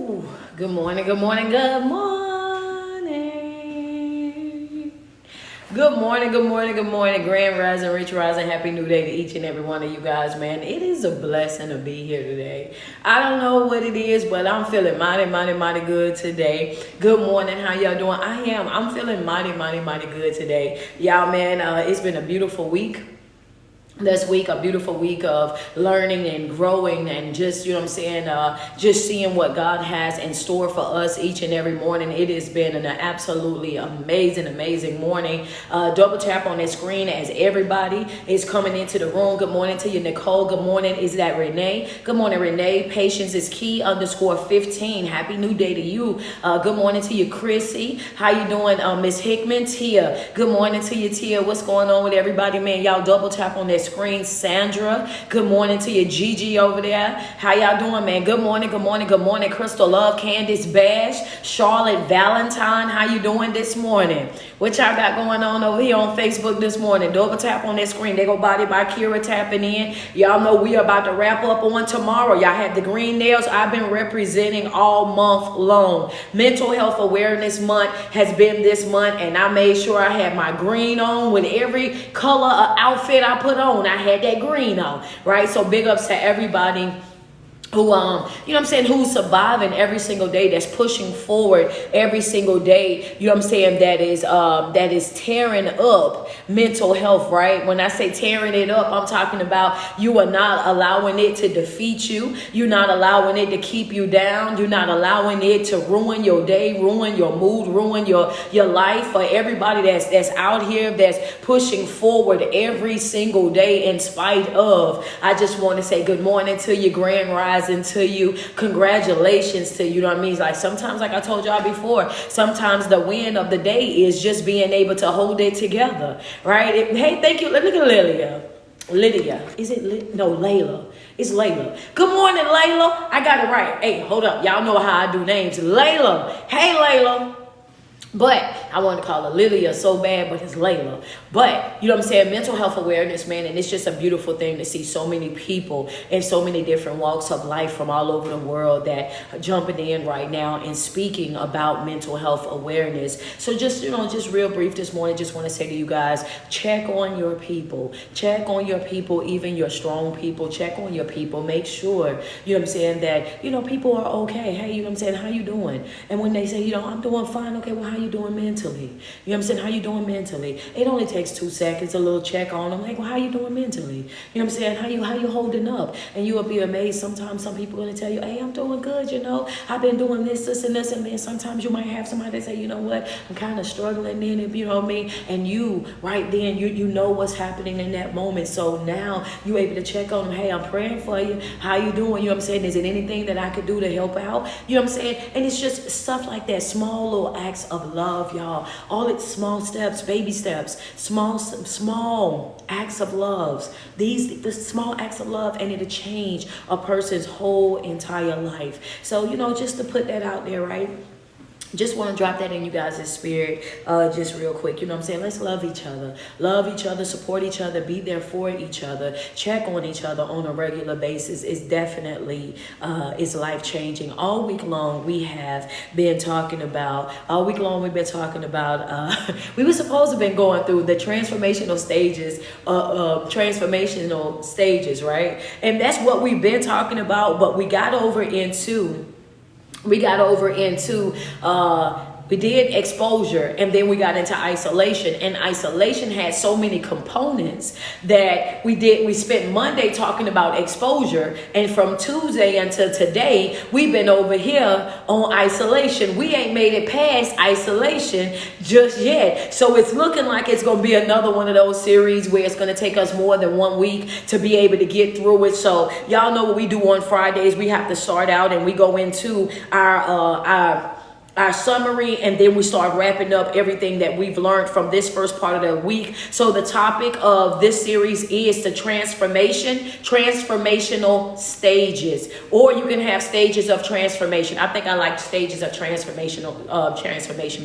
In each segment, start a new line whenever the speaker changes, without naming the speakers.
Ooh, good morning, good morning, good morning. Good morning, good morning, good morning. Grand Rising, Rich Rising, Happy New Day to each and every one of you guys, man. It is a blessing to be here today. I don't know what it is, but I'm feeling mighty good today. Good morning, how y'all doing? I'm feeling mighty good today. Y'all, man, it's been a beautiful week. This week, a beautiful week of learning and growing and just, just seeing what God has in store for us each and every morning. It has been an absolutely amazing morning. Double tap on that screen as everybody is coming into the room. Good morning to you, Nicole. Good morning. Is that Renee? Good morning, Renee. Patience is key _15. Happy new day to you. Good morning to you, Chrissy. How you doing, Miss Hickman? Tia. Good morning to you, Tia. What's going on with everybody, man? Y'all double tap on that screen. Sandra, good morning to you. Gigi over there, how y'all doing, man? Good morning, Crystal Love, Candace Bash, Charlotte Valentine, how you doing this morning? What y'all got going on over here on Facebook this morning? Double tap on that screen. They go Body by Kira tapping in. Y'all know we are about to wrap up on tomorrow. Y'all have the green nails. I've been representing all month long. Mental Health Awareness Month has been this month, and I made sure I had my green on with every color outfit I put on. I had that green on, right? So big ups to everybody who who's surviving every single day, that's pushing forward every single day, that is tearing up mental health, right? When I say tearing it up, I'm talking about you are not allowing it to defeat you. You're not allowing it to keep you down. You're not allowing it to ruin your day, ruin your mood, ruin your life. For everybody that's out here, that's pushing forward every single day in spite of, I just want to say good morning to you, Grand Rising to you, congratulations to you. You know what I mean? Like sometimes, like I told y'all before, sometimes the win of the day is just being able to hold it together, right? Hey, thank you. Look at Lydia. Is it no, Layla? It's Layla. Good morning, Layla. I got it right. Hey, hold up. Y'all know how I do names. Layla. Hey, Layla. But I want to call her Lilia so bad, but it's Layla. But, mental health awareness, man, and it's just a beautiful thing to see so many people in so many different walks of life from all over the world that are jumping in right now and speaking about mental health awareness. So just real brief this morning, just want to say to you guys, check on your people. Check on your people, even your strong people. Check on your people. Make sure, that, people are okay. Hey, how you doing? And when they say, I'm doing fine. Okay, well, how you doing mentally? How you doing mentally? It only takes 2 seconds, a little check on them. Like, well, how you doing mentally? How you holding up? And you will be amazed. Sometimes some people are going to tell you, hey, I'm doing good, I've been doing this, and this, and then sometimes you might have somebody that say, you know what, I'm kind of struggling in it, and you, right then, you know what's happening in that moment. So now you're able to check on them. Hey, I'm praying for you. How you doing? Is it anything that I could do to help out? And it's just stuff like that, small little acts of love, y'all. All it's small steps, baby steps, small acts of love. The small acts of love, and it'll change a person's whole entire life. So, just to put that out there, right? Just want to drop that in you guys' spirit just real quick. Let's love each other, support each other, be there for each other, check on each other on a regular basis. Is definitely is life-changing. All week long we've been talking about we were supposed to have been going through the transformational stages, right? And that's what we've been talking about, but we got over into we did exposure, and then we got into isolation. And isolation had so many components that we spent Monday talking about exposure, and from Tuesday until today we've been over here on isolation. We ain't made it past isolation just yet. So it's looking like it's going to be another one of those series where it's going to take us more than 1 week to be able to get through it. So y'all know what we do on Fridays. We have to start out and we go into our our summary, and then we start wrapping up everything that we've learned from this first part of the week. So the topic of this series is the transformational stages, or you can have stages of transformation. I think I like stages of transformation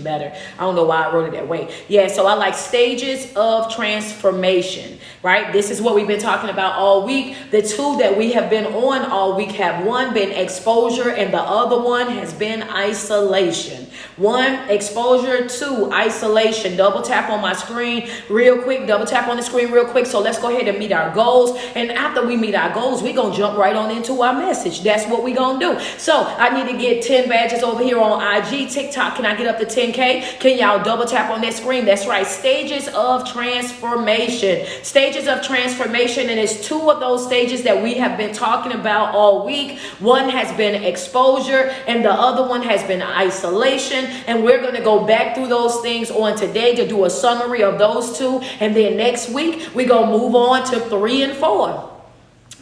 better. I don't know why I wrote it that way. Yeah, so I like stages of transformation, right? This is what we've been talking about all week. The two that we have been on all week have one been exposure and the other one has been isolation. One, exposure. Two, isolation. Double tap on my screen real quick. Double tap on the screen real quick. So let's go ahead and meet our goals. And after we meet our goals, we're going to jump right on into our message. That's what we're going to do. So I need to get 10 badges over here on IG. TikTok, can I get up to 10K? Can y'all double tap on that screen? That's right. Stages of transformation. Stages of transformation. And it's two of those stages that we have been talking about all week. One has been exposure and the other one has been isolation. And we're going to go back through those things on today to do a summary of those two. And then next week, we're going to move on to 3 and 4.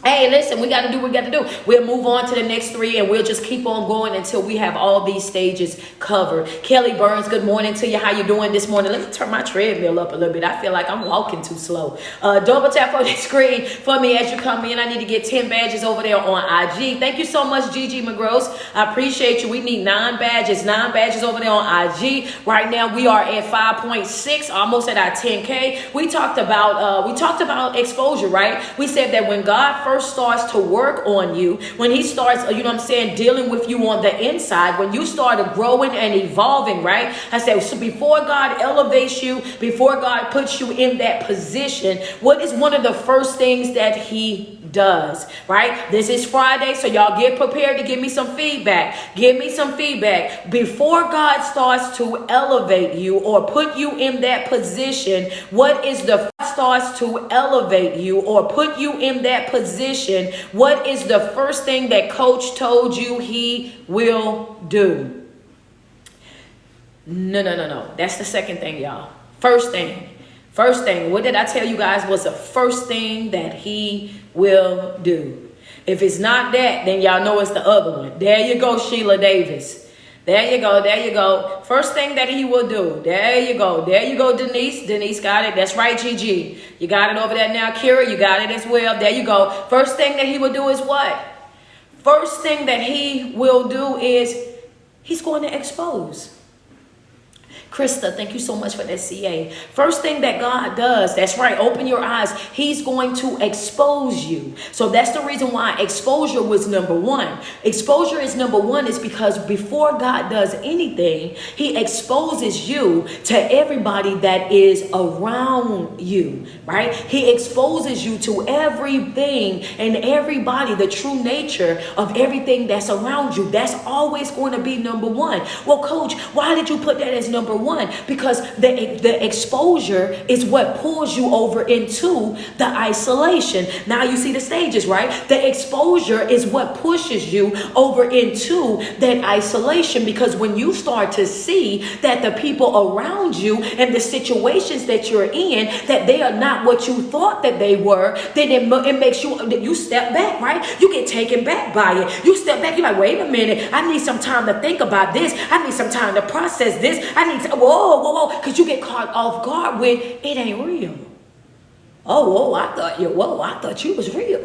Hey, listen, we got to do what we got to do. We'll move on to the next 3 and we'll just keep on going until we have all these stages covered. Kelly Burns, good morning to you. How you doing this morning? Let me turn my treadmill up a little bit. I feel like I'm walking too slow. Double tap on the screen for me as you come in. I need to get 10 badges over there on IG. Thank you so much, Gigi McGross. I appreciate you. We need 9 badges. 9 badges over there on IG. Right now, we are at 5.6, almost at our 10K. We talked about exposure, right? We said that when God first starts to work on you, when he starts, dealing with you on the inside, when you started growing and evolving, right? I said, so before God elevates you, before God puts you in that position, what is one of the first things that he does, right? This is Friday, so y'all get prepared to give me some feedback. Give me some feedback. Before God starts to elevate you or put you in that position, what is the first thing that coach told you he will do? No. That's the second thing, y'all. First thing. What did I tell you guys was the first thing that he will do? If it's not that, then y'all know it's the other one. There you go, Sheila Davis. There you go. First thing that he will do. There you go, Denise. Denise got it. That's right, Gigi. You got it over there now, Kira. You got it as well. There you go. First thing that he will do is what? First thing that he will do is he's going to expose. Krista, thank you so much for that CA. First thing that God does, that's right, open your eyes. He's going to expose you. So that's the reason why exposure was number 1. Exposure is number 1 is because before God does anything, he exposes you to everybody that is around you, right? He exposes you to everything and everybody, the true nature of everything that's around you. That's always going to be number 1. Well, coach, why did you put that as number 1? Because the exposure is what pulls you over into the isolation. Now you see the stages, right? The exposure is what pushes you over into that isolation, because when you start to see that the people around you and the situations that you're in, that they are not what you thought that they were, then it makes you step back, right? You get taken back by it. You step back, you're like, wait a minute, I need some time to think about this. I need some time to process this. I need to, whoa, because you get caught off guard with it ain't real. I thought you was real.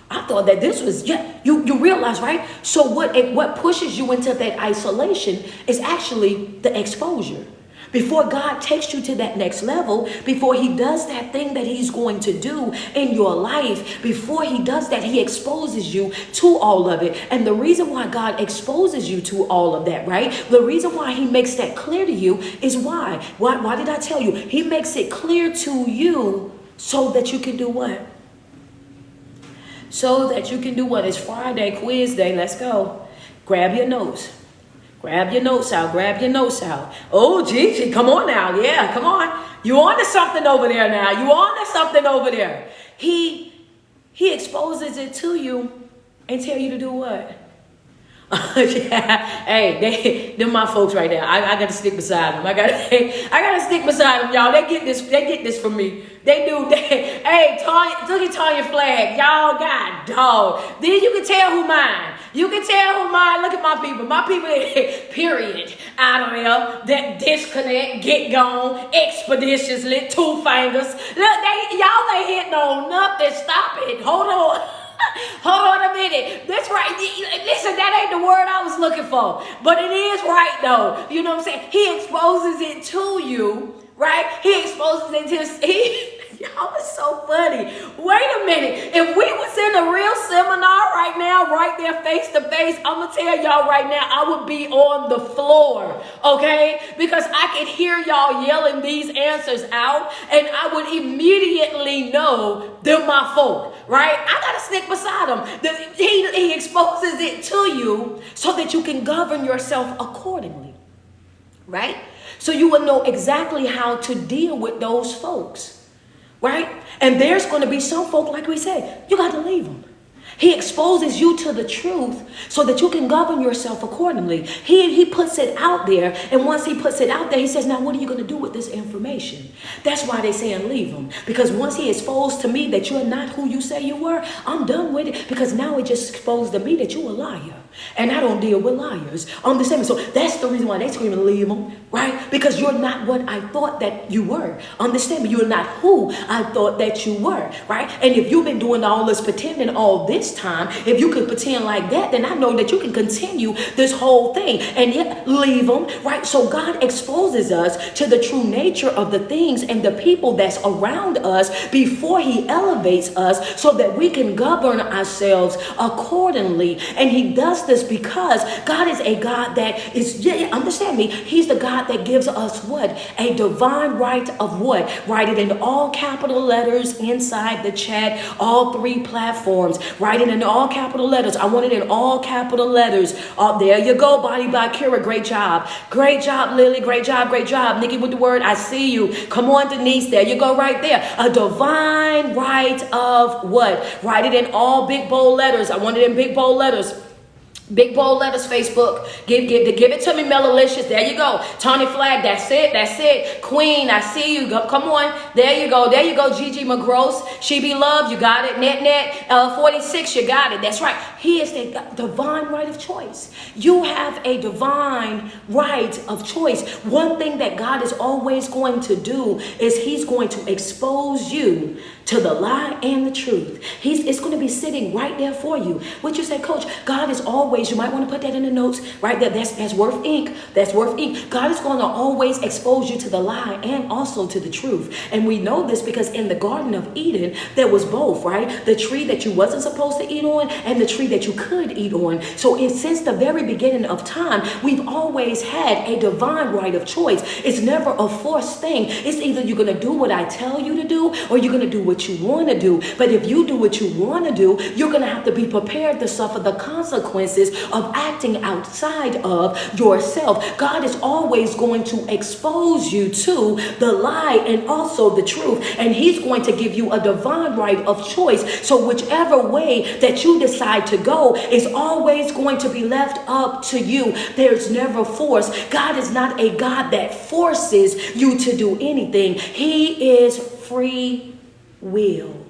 I thought that this was, you realize, right? So what pushes you into that isolation is actually the exposure. Before God takes you to that next level, before he does that thing that he's going to do in your life, before he does that, he exposes you to all of it. And the reason why God exposes you to all of that, right? The reason why he makes that clear to you is why? Why did I tell you? He makes it clear to you so that you can do what? So that you can do what? It's Friday, quiz day. Let's go. Grab your notes. Grab your notes out. Oh, Gigi, come on now. Yeah, come on. You on to something over there now. He exposes it to you and tell you to do what? Hey, they're my folks right there. I got to stick beside them. I got to stick beside them, y'all. They get this from me. They do. Hey, Tanya Flag, y'all, god dog. Then you can tell who mine. You can tell who mine. Look at my people. My people, period. Out of there. That disconnect, get gone, expeditiously, 2 fingers. Look, y'all ain't hitting on nothing. Stop it. Hold on. Hold on a minute. That's right. Listen, that ain't the word I was looking for. But it is right, though. You know what I'm saying? He exposes it to you, right? He exposes it to y'all is so funny. Wait a minute. If we was in a real seminar right now, right there face to face, I'm going to tell y'all right now, I would be on the floor, okay? Because I could hear y'all yelling these answers out, and I would immediately know they're my folk, right? I got to stick beside them. He exposes it to you so that you can govern yourself accordingly, right? So you will know exactly how to deal with those folks. Right? And there's going to be some folk, like we said, you got to leave them. He exposes you to the truth so that you can govern yourself accordingly. He puts it out there. And once he puts it out there, he says, now what are you going to do with this information? That's why they're saying leave them. Because once he exposed to me that you're not who you say you were, I'm done with it. Because now it just exposed to me that you're a liar. And I don't deal with liars. Understand? So that's the reason why they screaming leave them, right? Because you're not what I thought that you were. Understand me? You're not who I thought that you were, right? And if you've been doing all this pretending all this time, if you could pretend like that, then I know that you can continue this whole thing and yet leave them, right? So God exposes us to the true nature of the things and the people that's around us before he elevates us so that we can govern ourselves accordingly. And he does this because God is a God that is, understand me, he's the God that gives us what? A divine right of what? Write it in all capital letters inside the chat, all 3 platforms. Write it in all capital letters. I want it in all capital letters. There you go, Body by Kira. Great job. Great job, Lily. Great job. Great job. Nikki with the word, I see you. Come on, Denise. There you go right there. A divine right of what? Write it in all big bold letters. I want it in big bold letters. Big bold letters, Facebook. Give it to me, Melalicious. There you go. Tony Flag. That's it. Queen, I see you. Come on. There you go. Gigi McGross. She be loved. You got it. Net 46. You got it. That's right. He is the divine right of choice. You have a divine right of choice. One thing that God is always going to do is he's going to expose you to the lie and the truth. It's going to be sitting right there for you. What you say, Coach? God is always, you might want to put that in the notes, right there. That's worth ink. That's worth ink. God is going to always expose you to the lie and also to the truth. And we know this because in the Garden of Eden, there was both, right? The tree that you wasn't supposed to eat on and the tree that you could eat on. So since the very beginning of time, we've always had a divine right of choice. It's never a forced thing. It's either you're going to do what I tell you to do or you're going to do what you want to do. But if you do what you want to do, you're going to have to be prepared to suffer the consequences of acting outside of yourself. God is always going to expose you to the lie and also the truth. And he's going to give you a divine right of choice. So whichever way that you decide to go is always going to be left up to you. There's never force. God is not a God that forces you to do anything. He is free will.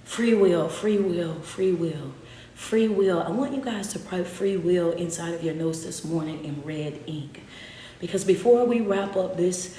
Free will, free will, free will, free will. I want you guys to write free will inside of your notes this morning in red ink. Because before we wrap up this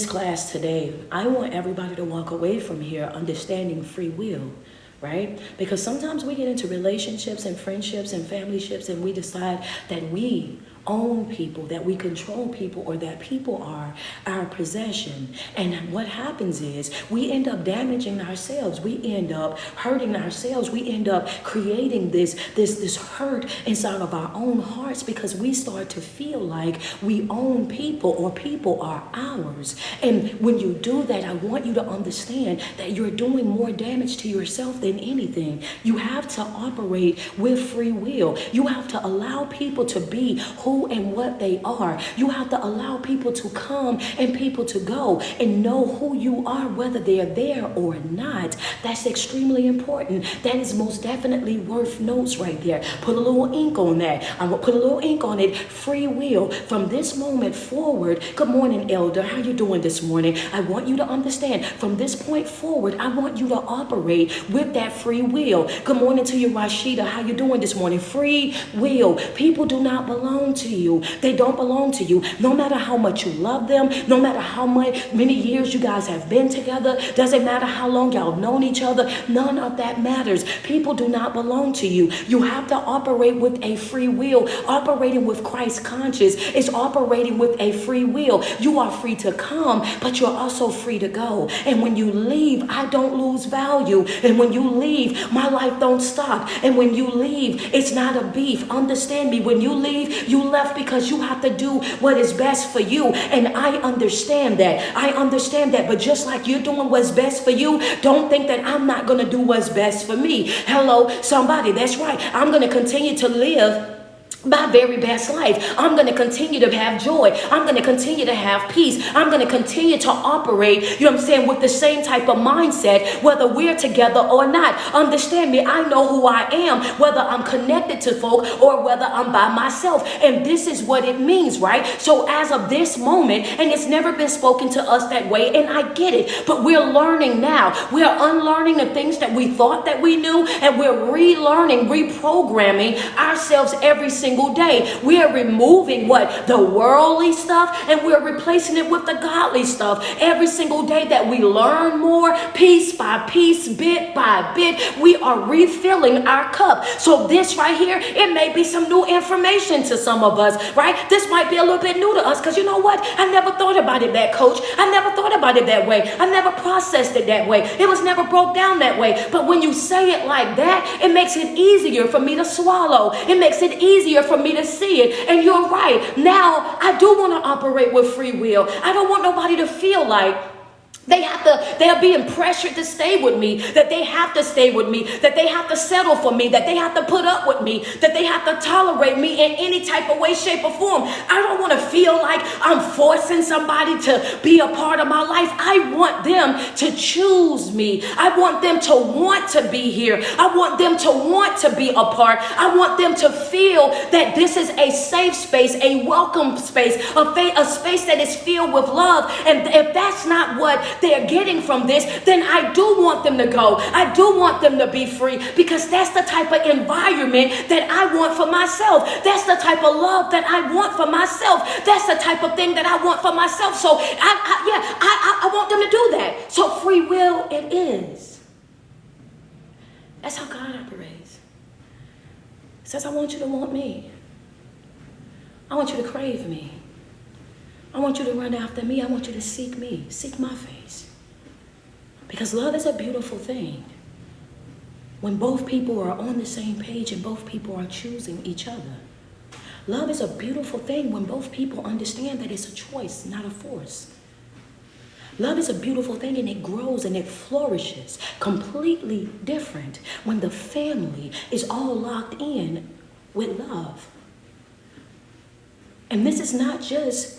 class today, I want everybody to walk away from here understanding free will, right? Because sometimes we get into relationships and friendships and family ships and we decide that we own people, that we control people, or that people are our possession. And what happens is we end up damaging ourselves. We end up hurting ourselves. We end up creating this hurt inside of our own hearts because we start to feel like we own people or people are ours. And when you do that, I want you to understand that you're doing more damage to yourself than anything. You have to operate with free will. You have to allow people to be who who and what they are. You have to allow people to come and people to go and know who you are, whether they're there or not. That's extremely important. That is most definitely worth notes right there. Put a little ink on that. I'm going to put a little ink on it. Free will. From this moment forward, good morning, Elder. How you doing this morning? I want you to understand, from this point forward, I want you to operate with that free will. Good morning to you, Rashida. How you doing this morning? Free will. People do not belong to you. They don't belong to you. No matter how much you love them, no matter how many years you guys have been together, doesn't matter how long y'all known each other, none of that matters. People do not belong to you. You have to operate with a free will. Operating with Christ conscious is operating with a free will. You are free to come, but you're also free to go. And when you leave, I don't lose value. And when you leave, my life don't stop. And when you leave, it's not a beef. Understand me. When you leave, you left because you have to do what is best for you. And I understand that. I understand that. But just like you're doing what's best for you, don't think that I'm not going to do what's best for me. Hello, somebody. That's right. I'm going to continue to live my very best life. I'm going to continue to have joy. I'm going to continue to have peace. I'm going to continue to operate, you know what I'm saying, with the same type of mindset, whether we're together or not. Understand me. I know who I am, whether I'm connected to folk or whether I'm by myself. And this is what it means, right? So as of this moment, and it's never been spoken to us that way, and I get it, but we're learning now. We're unlearning the things that we thought that we knew, and we're relearning, reprogramming ourselves every single day. We are removing what? The worldly stuff, and we're replacing it with the godly stuff. Every single day that we learn more, piece by piece, bit by bit, we are refilling our cup. So this right here, it may be some new information to some of us, right? This might be a little bit new to us, because you know what? I never thought about it that, coach. I never thought about it that way. I never processed it that way. It was never broke down that way. But when you say it like that, it makes it easier for me to swallow. It makes it easier for me to see it. And you're right. Now, I do want to operate with free will. I don't want nobody to feel like they're being pressured to stay with me, that they have to stay with me, that they have to settle for me, that they have to put up with me, that they have to tolerate me in any type of way, shape, or form. I don't want to feel like I'm forcing somebody to be a part of my life. I want them to choose me. I want them to want to be here. I want them to want to be a part. I want them to feel that this is a safe space, a welcome space, a space that is filled with love. And if that's not what they're getting from this, then I do want them to go. I do want them to be free, because that's the type of environment that I want for myself. That's the type of love that I want for myself. That's the type of thing that I want for myself. So I want them to do that. So free will it is. That's how God operates. He says, I want you to want me. I want you to crave me. I want you to run after me. I want you to seek me. Seek my face. Because love is a beautiful thing. When both people are on the same page and both people are choosing each other. Love is a beautiful thing when both people understand that it's a choice, not a force. Love is a beautiful thing, and it grows and it flourishes completely different when the family is all locked in with love. And this is not just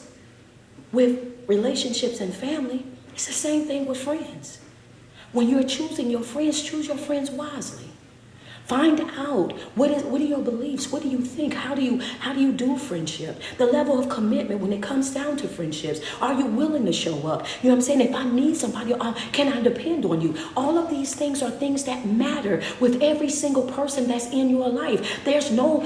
with relationships and family. It's the same thing with friends. When you're choosing your friends, choose your friends wisely. Find out what are your beliefs? What do you think? How do you do friendship? The level of commitment when it comes down to friendships. Are you willing to show up? You know what I'm saying? If I need somebody, can I depend on you? All of these things are things that matter with every single person that's in your life. There's no,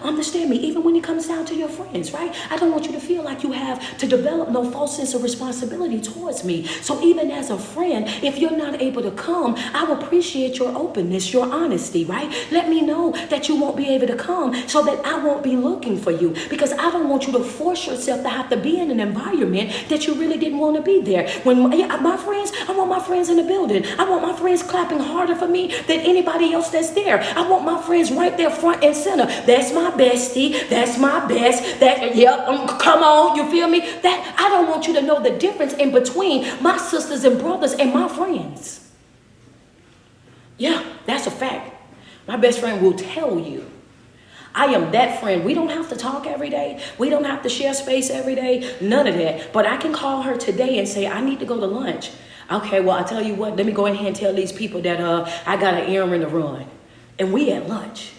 understand me, even when it comes down to your friends, right? I don't want you to feel like you have to develop no false sense of responsibility towards me. So even as a friend, if you're not able to come, I will appreciate your openness, your honesty. Right? Let me know that you won't be able to come so that I won't be looking for you, because I don't want you to force yourself to have to be in an environment that you really didn't want to be there. When my friends, I want my friends in the building. I want my friends clapping harder for me than anybody else that's there. I want my friends right there front and center. That's my bestie. That's my best. Come on, you feel me? That I don't want you to know the difference in between my sisters and brothers and my friends. Yeah, that's a fact. My best friend will tell you, I am that friend. We don't have to talk every day. We don't have to share space every day. None of that. But I can call her today and say, I need to go to lunch. Okay, well, I tell you what, let me go ahead and tell these people that I got an errand to run. And we at lunch.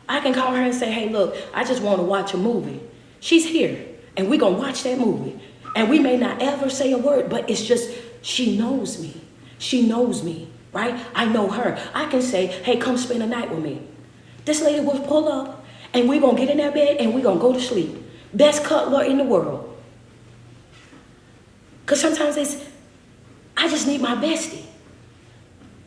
I can call her and say, hey, look, I just want to watch a movie. She's here. And we're going to watch that movie. And we may not ever say a word, but it's just, she knows me. She knows me, right? I know her. I can say, hey, come spend the night with me. This lady will pull up, and we're going to get in that bed, and we're going to go to sleep. Best cuddler in the world. Because sometimes I just need my bestie.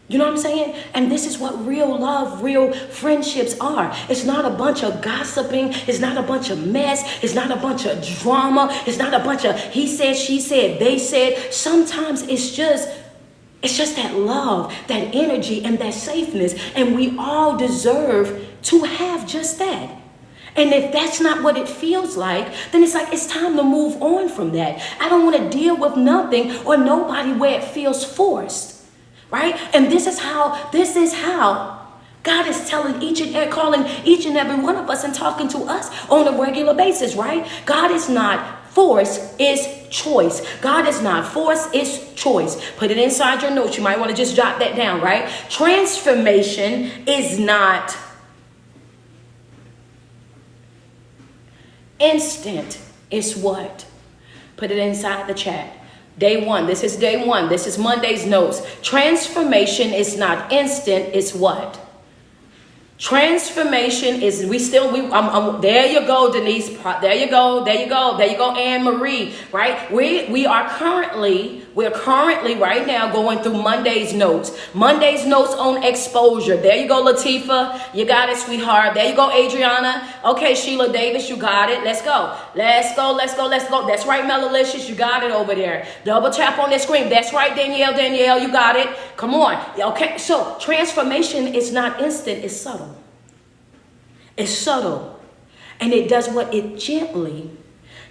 You know what I'm saying? And this is what real love, real friendships are. It's not a bunch of gossiping. It's not a bunch of mess. It's not a bunch of drama. It's not a bunch of he said, she said, they said. Sometimes it's just that love, that energy, and that safeness. And we all deserve to have just that. And if that's not what it feels like, then it's like it's time to move on from that. I don't want to deal with nothing or nobody where it feels forced. Right? And this is how God is calling each and every one of us and talking to us on a regular basis, right? God is not force, it's choice. God is not force, it's choice. Put it inside your notes. You might want to just jot that down, right? Transformation is not instant. It's what? Put it inside the chat. Day one. This is day one. This is Monday's notes. Transformation is not instant. It's what? Transformation is, there you go, Denise. There you go, Anne Marie, right? We're currently right now going through Monday's notes. Monday's notes on exposure. There you go, Latifa. You got it, sweetheart. There you go, Adriana. Okay, Sheila Davis, you got it. Let's go. That's right, Melalicious, you got it over there. Double tap on that screen. That's right, Danielle, you got it. Come on. Okay, so transformation is not instant, it's subtle. It's subtle. And it does what? It gently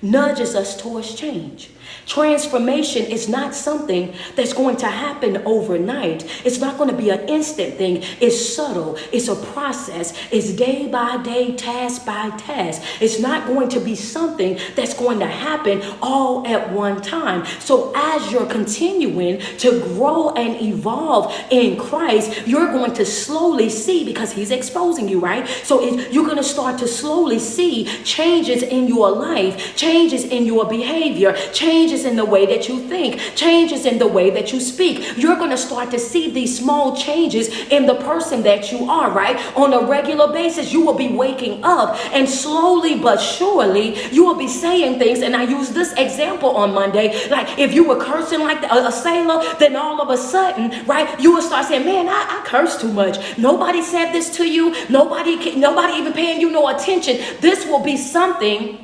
nudges us towards change. Transformation is not something that's going to happen overnight. It's not going to be an instant thing. It's subtle. It's a process. It's day by day, task by task. It's not going to be something that's going to happen all at one time. So as you're continuing to grow and evolve in Christ, you're going to slowly see, because he's exposing you, right? So you're going to start to slowly see changes in your life, changes in your behavior, changes in the way that you think, changes in the way that you speak. You're going to start to see these small changes in the person that you are, right? On a regular basis, you will be waking up, and slowly but surely you will be saying things. And I use this example on Monday, like if you were cursing like a sailor, then all of a sudden, right, you will start saying, man, I curse too much. Nobody said this to you. Nobody even paying you no attention. This will be something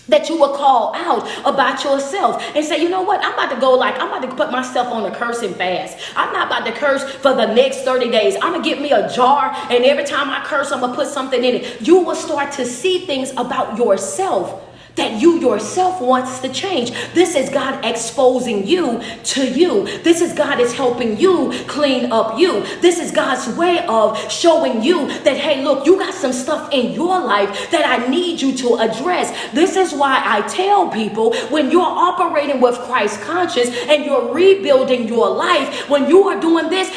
that you will call out about yourself and say, you know what, I'm about to put myself on a cursing fast. I'm not about to curse for the next 30 days. I'm going to get me a jar, and every time I curse, I'm going to put something in it. You will start to see things about yourself that you yourself wants to change. This is God exposing you to you. This is God is helping you clean up you. This is God's way of showing you that, hey, look, you got some stuff in your life that I need you to address. This is why I tell people, when you're operating with Christ conscious and you're rebuilding your life, when you are doing this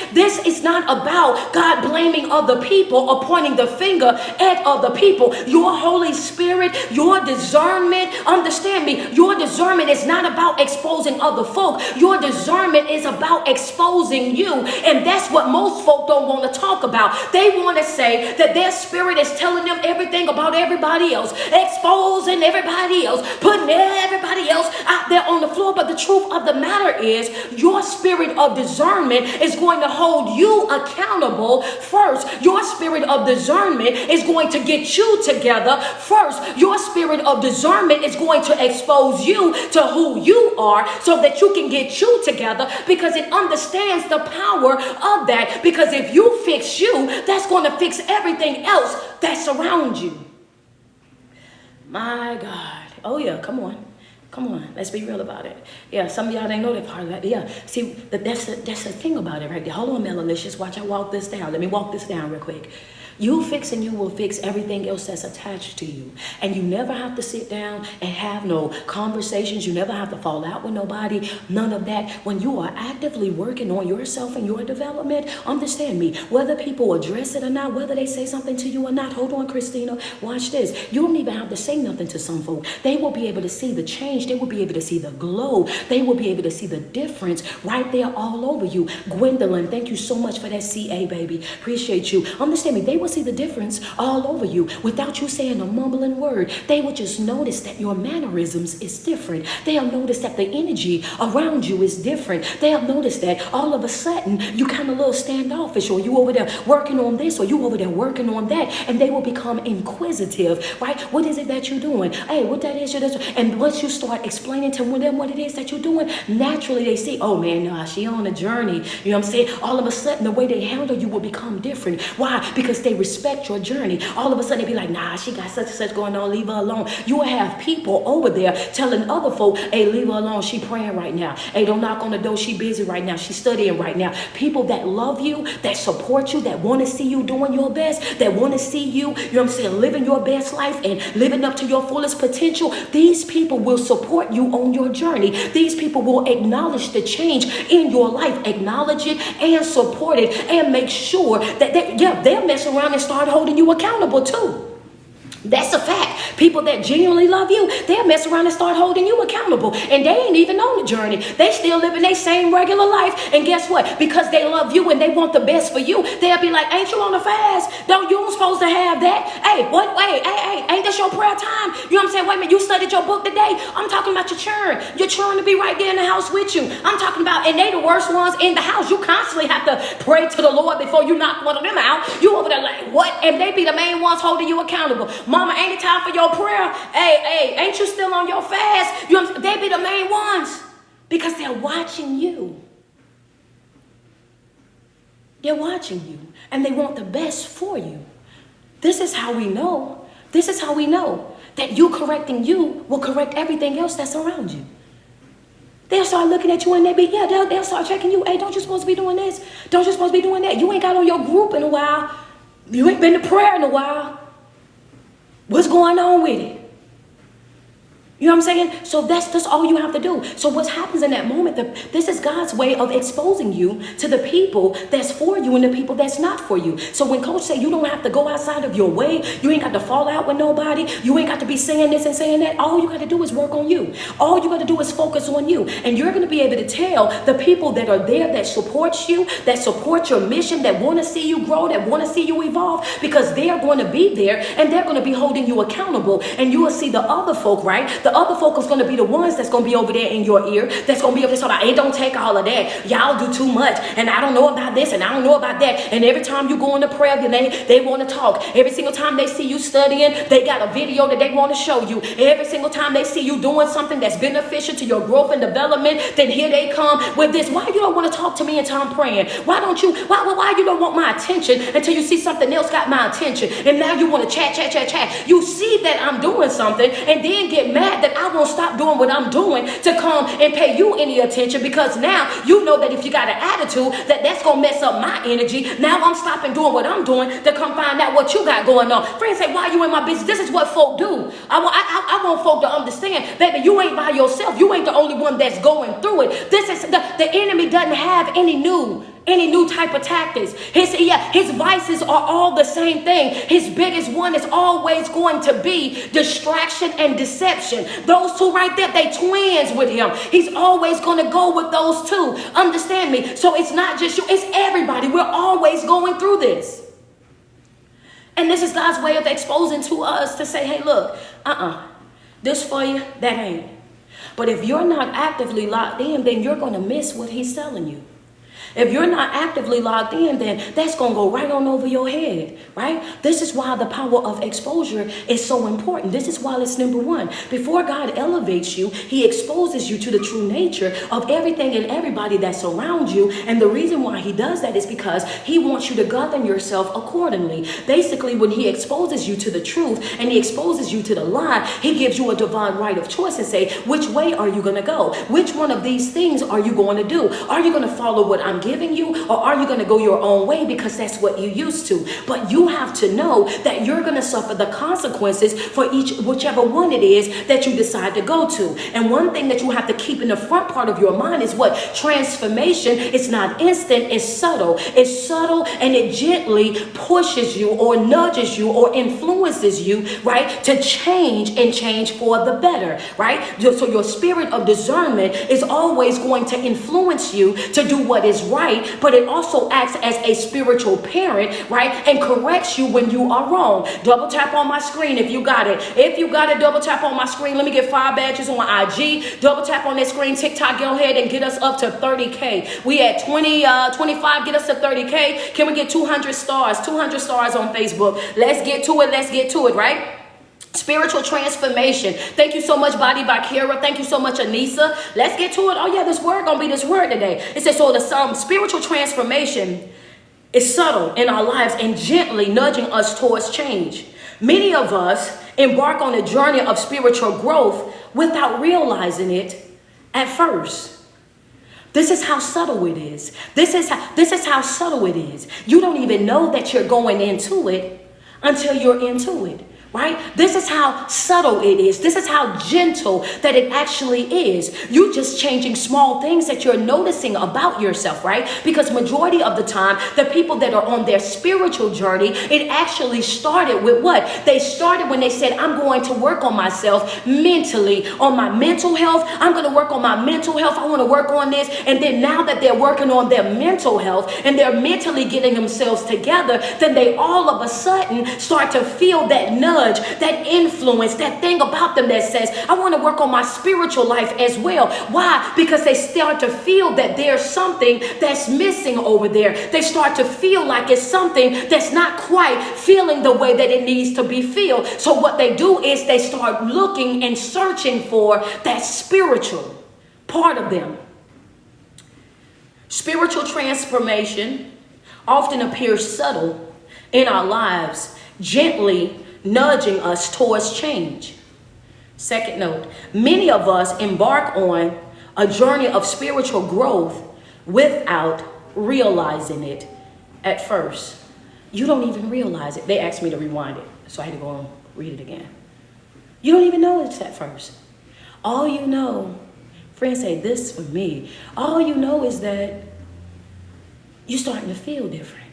is not about God blaming other people or pointing the finger at other people. Your Holy Spirit, your discernment, understand me, your discernment is not about exposing other folk. Your discernment is about exposing you. And that's what most folk don't want to talk about. They want to say that their spirit is telling them everything about everybody else, exposing everybody else, putting everybody else out there on the floor. But the truth of the matter is, your spirit of discernment is going to hold you accountable first. Your spirit of discernment is going to get you together first. Your spirit of discernment is going to expose you to who you are, so that you can get you together, because it understands the power of that. Because if you fix you, that's going to fix everything else that surrounds you. My God. Oh yeah, come on. Come on, let's be real about it. Yeah, some of y'all didn't know that part of that. Yeah, see, that's the thing about it right there. Hold on, Melissa, watch I walk this down. Let me walk this down real quick. You fix and you will fix everything else that's attached to you. And you never have to sit down and have no conversations. You never have to fall out with nobody. None of that. When you are actively working on yourself and your development, understand me, whether people address it or not, whether they say something to you or not. Hold on, Christina. Watch this. You don't even have to say nothing to some folk. They will be able to see the change. They will be able to see the glow. They will be able to see the difference right there all over you. Gwendolyn, thank you so much for that CA, baby. Appreciate you. Understand me. They will see the difference all over you without you saying a mumbling word. They will just notice that your mannerisms is different. They'll notice that the energy around you is different. They'll notice that all of a sudden you kind of a little standoffish, or you over there working on this, or you over there working on that, and they will become inquisitive, right? What is it that you're doing? Hey, what that is, and once you start explaining to them what it is that you're doing, naturally they see, oh man, nah, she on a journey. You know what I'm saying? All of a sudden the way they handle you will become different. Why? Because they respect your journey. All of a sudden they be like, nah, she got such and such going on, leave her alone. You will have people over there telling other folk, hey, leave her alone, she praying right now. Hey, don't knock on the door, she busy right now, she studying right now. People that love you, that support you, that want to see you doing your best, that want to see you, you know what I'm saying, living your best life and living up to your fullest potential. These people will support you on your journey. These people will acknowledge the change in your life, acknowledge it and support it, and make sure that they'll mess around and start holding you accountable too. That's a fact. People that genuinely love you, they'll mess around and start holding you accountable. And they ain't even on the journey. They still living their same regular life. And guess what? Because they love you and they want the best for you, they'll be like, ain't you on the fast? Don't you supposed to have that? Hey, what? Wait, hey, ain't this your prayer time? You know what I'm saying? Wait a minute, you studied your book today? I'm talking about your churn. You're trying to be right there in the house with you. I'm talking about, and they the worst ones in the house. You constantly have to pray to the Lord before you knock one of them out. You over there like, what? And they be the main ones holding you accountable. Mama, ain't it time for your prayer? Hey, ain't you still on your fast? You know, they be the main ones because they're watching you. They're watching you and they want the best for you. This is how we know. This is how we know that you correcting you will correct everything else that's around you. They'll start looking at you and they'll start checking you. Hey, don't you supposed to be doing this? Don't you supposed to be doing that? You ain't got on your group in a while. You ain't been to prayer in a while. What's going on with it? You know what I'm saying? So that's all you have to do. So what happens in that moment, this is God's way of exposing you to the people that's for you and the people that's not for you. So when Coach say you don't have to go outside of your way, you ain't got to fall out with nobody, you ain't got to be saying this and saying that, all you got to do is work on you. All you got to do is focus on you. And you're going to be able to tell the people that are there that support you, that support your mission, that want to see you grow, that want to see you evolve, because they're going to be there and they're going to be holding you accountable. And you will see the other folk, right? The other folk is going to be the ones that's going to be over there in your ear, that's going to be over there talking about, it don't take all of that. Y'all do too much. And I don't know about this and I don't know about that. And every time you go into prayer, they want to talk. Every single time they see you studying, they got a video that they want to show you. Every single time they see you doing something that's beneficial to your growth and development, then here they come with this. Why you don't want to talk to me until I'm praying? Why you don't want my attention until you see something else got my attention? And now you want to chat. You see that I'm doing something and then get mad that I won't stop doing what I'm doing to come and pay you any attention, because now you know that if you got an attitude that's going to mess up my energy. Now I'm stopping doing what I'm doing to come find out what you got going on. Friends say, why are you in my business? This is what folk do. I want folk to understand, baby, you ain't by yourself. You ain't the only one that's going through it. This is the enemy doesn't have any new type of tactics. His vices are all the same thing. His biggest one is always going to be distraction and deception. Those two right there, they twins with him. He's always going to go with those two. Understand me? So it's not just you, it's everybody. We're always going through this. And this is God's way of exposing to us to say, hey, look, this for you, that ain't. But if you're not actively locked in, then you're going to miss what he's telling you. If you're not actively logged in, then that's going to go right on over your head, right? This is why the power of exposure is so important. This is why it's number one. Before God elevates you, he exposes you to the true nature of everything and everybody that's around you. And the reason why he does that is because he wants you to govern yourself accordingly. Basically, when he exposes you to the truth and he exposes you to the lie, he gives you a divine right of choice and say, which way are you going to go? Which one of these things are you going to do? Are you going to follow what I'm giving you, or are you going to go your own way because that's what you used to? But you have to know that you're going to suffer the consequences for whichever one it is that you decide to go to. And one thing that you have to keep in the front part of your mind is what? Transformation is not instant, it's subtle. It's subtle, and it gently pushes you or nudges you or influences you, right, to change and change for the better, right? So your spirit of discernment is always going to influence you to do what is right, but it also acts as a spiritual parent, right, and corrects you when you are wrong. Double tap on my screen if you got it. If you got it, double tap on my screen. Let me get 5 badges on IG. Double tap on that screen. TikTok, go ahead and get us up to 30K. We at 25, get us to 30K. Can we get 200 stars? 200 stars on Facebook. Let's get to it. Let's get to it, right? Spiritual transformation. Thank you so much, Body by Kara. Thank you so much, Anissa. Let's get to it. Oh yeah, this word gonna be this word today. It says, so the spiritual transformation is subtle in our lives and gently nudging us towards change. Many of us embark on a journey of spiritual growth without realizing it at first. This is how subtle it is. This is how subtle it is. You don't even know that you're going into it until you're into it. Right? This is how subtle it is. This is how gentle that it actually is. You just changing small things that you're noticing about yourself, right? Because majority of the time, the people that are on their spiritual journey, it actually started with what? They started when they said, I'm going to work on myself mentally, on my mental health. I'm going to work on my mental health. I want to work on this. And then now that they're working on their mental health and they're mentally getting themselves together, then they all of a sudden start to feel that nudge, that influence, that thing about them that says, I want to work on my spiritual life as well. Why? Because they start to feel that there's something that's missing over there. They start to feel like it's something that's not quite feeling the way that it needs to be feel. So what they do is they start looking and searching for that spiritual part of them. Spiritual transformation often appears subtle in our lives, gently nudging us towards change. Second note, many of us embark on a journey of spiritual growth without realizing it at first. You don't even realize it. They asked me to rewind it, so I had to go and read it again. You don't even know it at first. All you know, friends say this for me, all you know is that you're starting to feel different.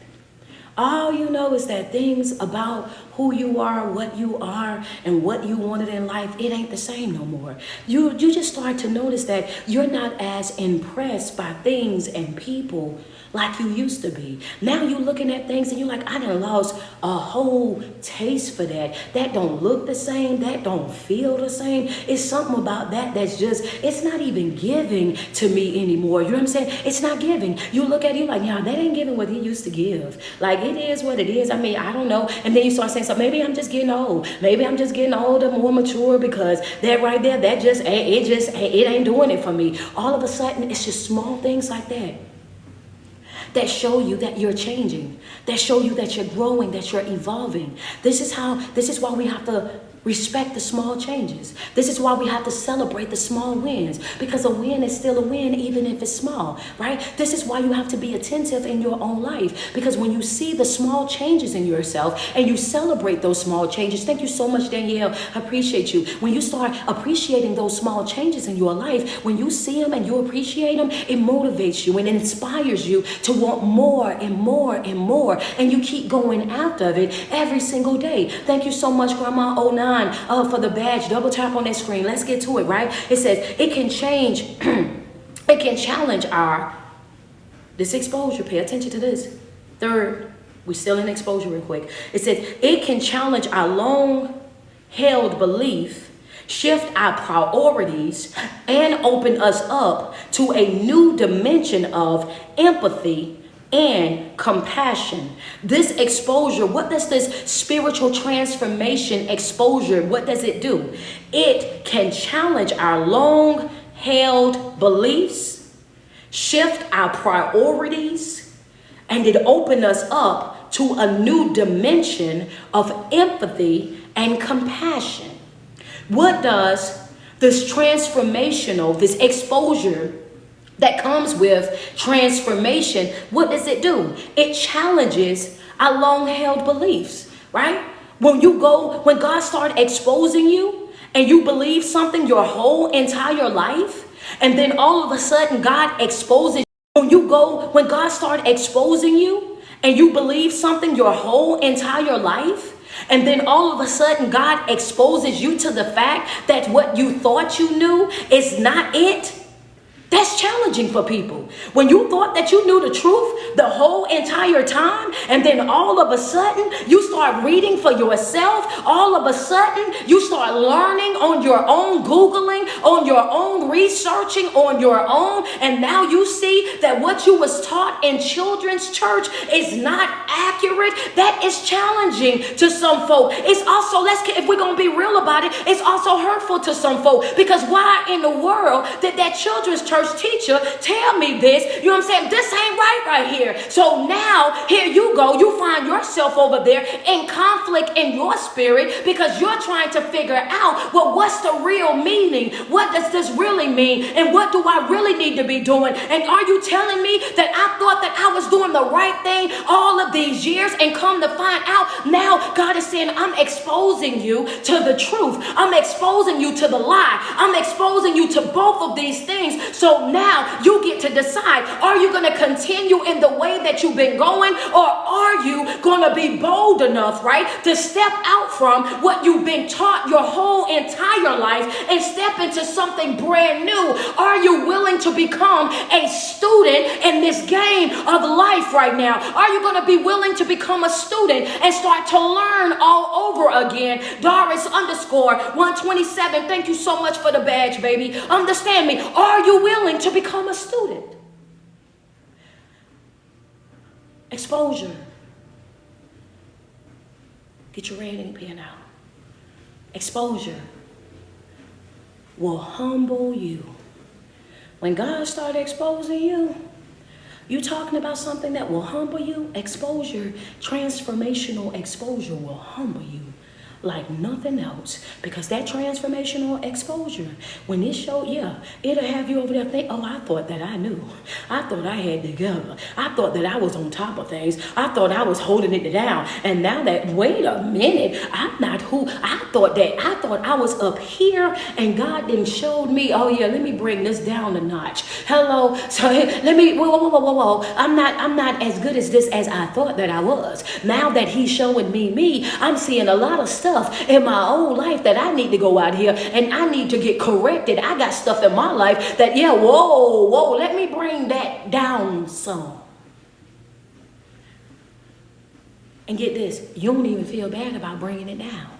All you know is that things about who you are, what you are, and what you wanted in life, it ain't the same no more. You just start to notice that you're not as impressed by things and people like you used to be. Now you're looking at things and you're like, I done lost a whole taste for that. That don't look the same. That don't feel the same. It's something about that that's just, it's not even giving to me anymore. You know what I'm saying? It's not giving. You look at it, you're like, yeah, that ain't giving what it used to give. Like, it is what it is. I mean, I don't know. And then you start saying, so maybe I'm just getting old. Maybe I'm just getting older, more mature, because that right there, that just, it ain't doing it for me. All of a sudden, it's just small things like that show you that you're changing, that show you that you're growing, that you're evolving. This is why we have to respect the small changes. This is why we have to celebrate the small wins, because a win is still a win even if it's small, right? This is why you have to be attentive in your own life, because when you see the small changes in yourself and you celebrate those small changes, thank you so much, Danielle, I appreciate you. When you start appreciating those small changes in your life, when you see them and you appreciate them, it motivates you and inspires you to want more and more and more, and you keep going after it every single day. Thank you so much, Grandma 09. For the badge. Double tap on that screen. Let's get to it, right? It says it can change, it can challenge this exposure. Pay attention to this. Third, we're still in exposure real quick. It says it can challenge our long held belief shift our priorities, and open us up to a new dimension of empathy and compassion. This exposure, what does this spiritual transformation exposure, what does it do? It can challenge our long held beliefs, shift our priorities, and it opens us up to a new dimension of empathy and compassion. What does this transformational, this exposure that comes with transformation, what does it do? It challenges our long-held beliefs, right? When God started exposing you and you believe something your whole entire life, and then all of a sudden God exposes you. When God started exposing you and you believe something your whole entire life, and then all of a sudden God exposes you to the fact that what you thought you knew is not it. That's challenging for people. When you thought that you knew the truth the whole entire time, and then all of a sudden you start reading for yourself, all of a sudden you start learning on your own, Googling, on your own, researching on your own, and now you see that what you was taught in children's church is not accurate. That is challenging to some folk. It's also, if we're going to be real about it, it's also hurtful to some folk, because why in the world did that children's church teacher tell me this? You know what I'm saying? This ain't right here. So now here you go. You find yourself over there in conflict in your spirit because you're trying to figure out, well, what's the real meaning? What does this really mean? And what do I really need to be doing? And are you telling me that I thought that I was doing the right thing all of these years, and come to find out now God is saying, I'm exposing you to the truth. I'm exposing you to the lie. I'm exposing you to both of these things. So now you get to decide, are you going to continue in the way that you've been going, or are you going to be bold enough, right, to step out from what you've been taught your whole entire life and step into something brand new? Are you willing to become a student in this game of life right now? Are you going to be willing to become a student and start to learn all over again? Doris _ 127, thank you so much for the badge, baby. Understand me. Are you willing to become a student? Exposure. Get your red ink pen out. Exposure will humble you. When God started exposing you, you talking about something that will humble you. Exposure, transformational exposure will humble you like nothing else, because that transformational exposure, when it showed, it'll have you over there think, oh, I thought that I knew. I thought I had it together. I thought that I was on top of things. I thought I was holding it down. And now that, wait a minute, I'm not who I thought I was up here, and God then showed me, oh yeah, let me bring this down a notch. Hello. So let me, whoa. I'm not as good as this as I thought that I was. Now that he's showing me, I'm seeing a lot of stuff in my own life that I need to go out here and I need to get corrected. I got stuff in my life that, whoa, let me bring that down some. And get this, you don't even feel bad about bringing it down.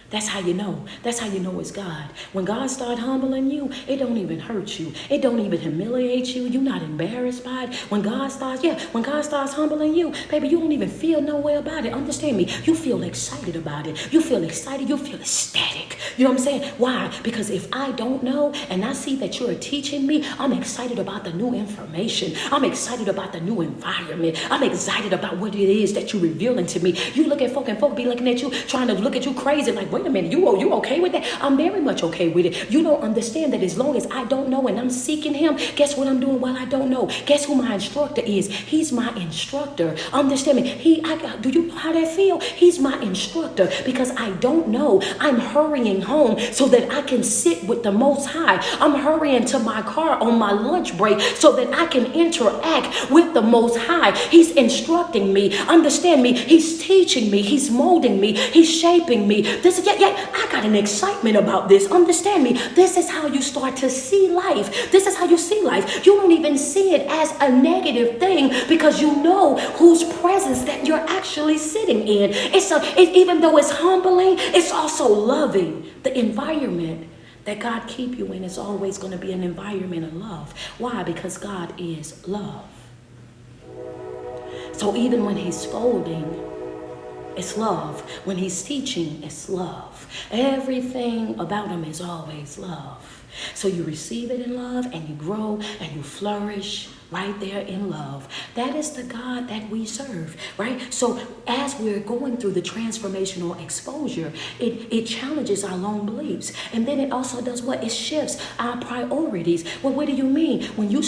That's how you know. That's how you know it's God. When God starts humbling you, it don't even hurt you. It don't even humiliate you. You're not embarrassed by it. When God starts humbling you, baby, you don't even feel no way about it. Understand me. You feel excited about it. You feel excited. You feel ecstatic. You know what I'm saying? Why? Because if I don't know and I see that you're teaching me, I'm excited about the new information. I'm excited about the new environment. I'm excited about what it is that you're revealing to me. You look at folk and folk be looking at you, trying to look at you crazy like, wait a minute, you okay with that? I'm very much okay with it. You don't understand that as long as I don't know and I'm seeking him, guess what I'm doing while I don't know? Guess who my instructor is? He's my instructor. Understand me? Do you know how that feel? He's my instructor because I don't know. I'm hurrying home so that I can sit with the Most High. I'm hurrying to my car on my lunch break so that I can interact with the Most High. He's instructing me. Understand me? He's teaching me. He's molding me. He's shaping me. This is
yeah, I got an excitement about this. Understand me. This is how you start to see life. This is how you see life. You don't even see it as a negative thing because you know whose presence that you're actually sitting in. Even though it's humbling, it's also loving. The environment that God keep you in is always going to be an environment of love. Why? Because God is love. So even when he's scolding, it's love. When he's teaching, it's love. Everything about him is always love. So you receive it in love and you grow and you flourish right there in love. That is the God that we serve, right? So as we're going through the transformational exposure, it challenges our long beliefs. And then it also does what? It shifts our priorities. Well, what do you mean? When you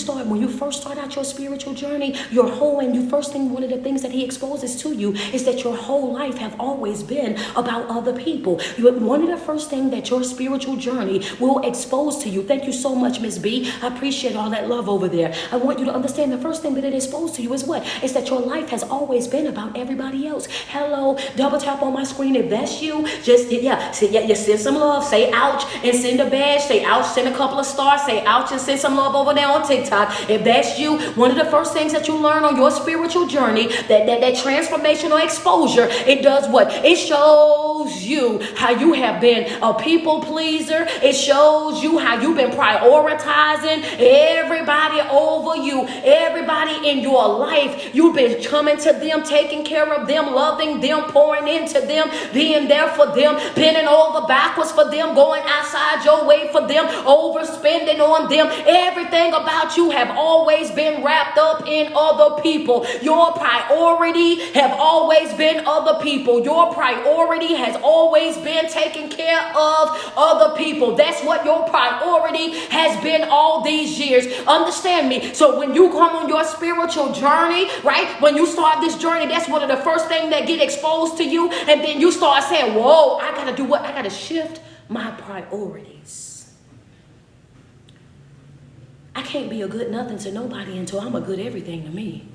first start out your spiritual journey, one of the things that he exposes to you is that your whole life have always been about other people. One of the first things that your spiritual journey will expose to you. Thank you so much, Miss B. I appreciate all that love over there. I want you to understand the first thing that it exposed to you is what? Is that your life has always been about everybody else. Hello, double tap on my screen if that's you. Just, you send some love. Say ouch and send a badge. Say ouch, send a couple of stars. Say ouch and send some love over there on TikTok. If that's you, one of the first things that you learn on your spiritual journey, that transformational exposure, it does what? It shows you how you have been a people pleaser. It shows you how you've been prioritizing everybody over you. Everybody in your life, you've been coming to them, taking care of them, loving them, pouring into them, being there for them, bending over backwards for them, going outside your way for them, overspending on them. Everything about you have always been wrapped up in other people. Your priority have always been other people. Your priority has always been taking care of other people. That's what your priority has been all these years. Understand me. So when you come on your spiritual journey, right? When you start this journey, that's one of the first things that get exposed to you. And then you start saying, whoa, I got to do what? I got to shift my priorities. I can't be a good nothing to nobody until I'm a good everything to me.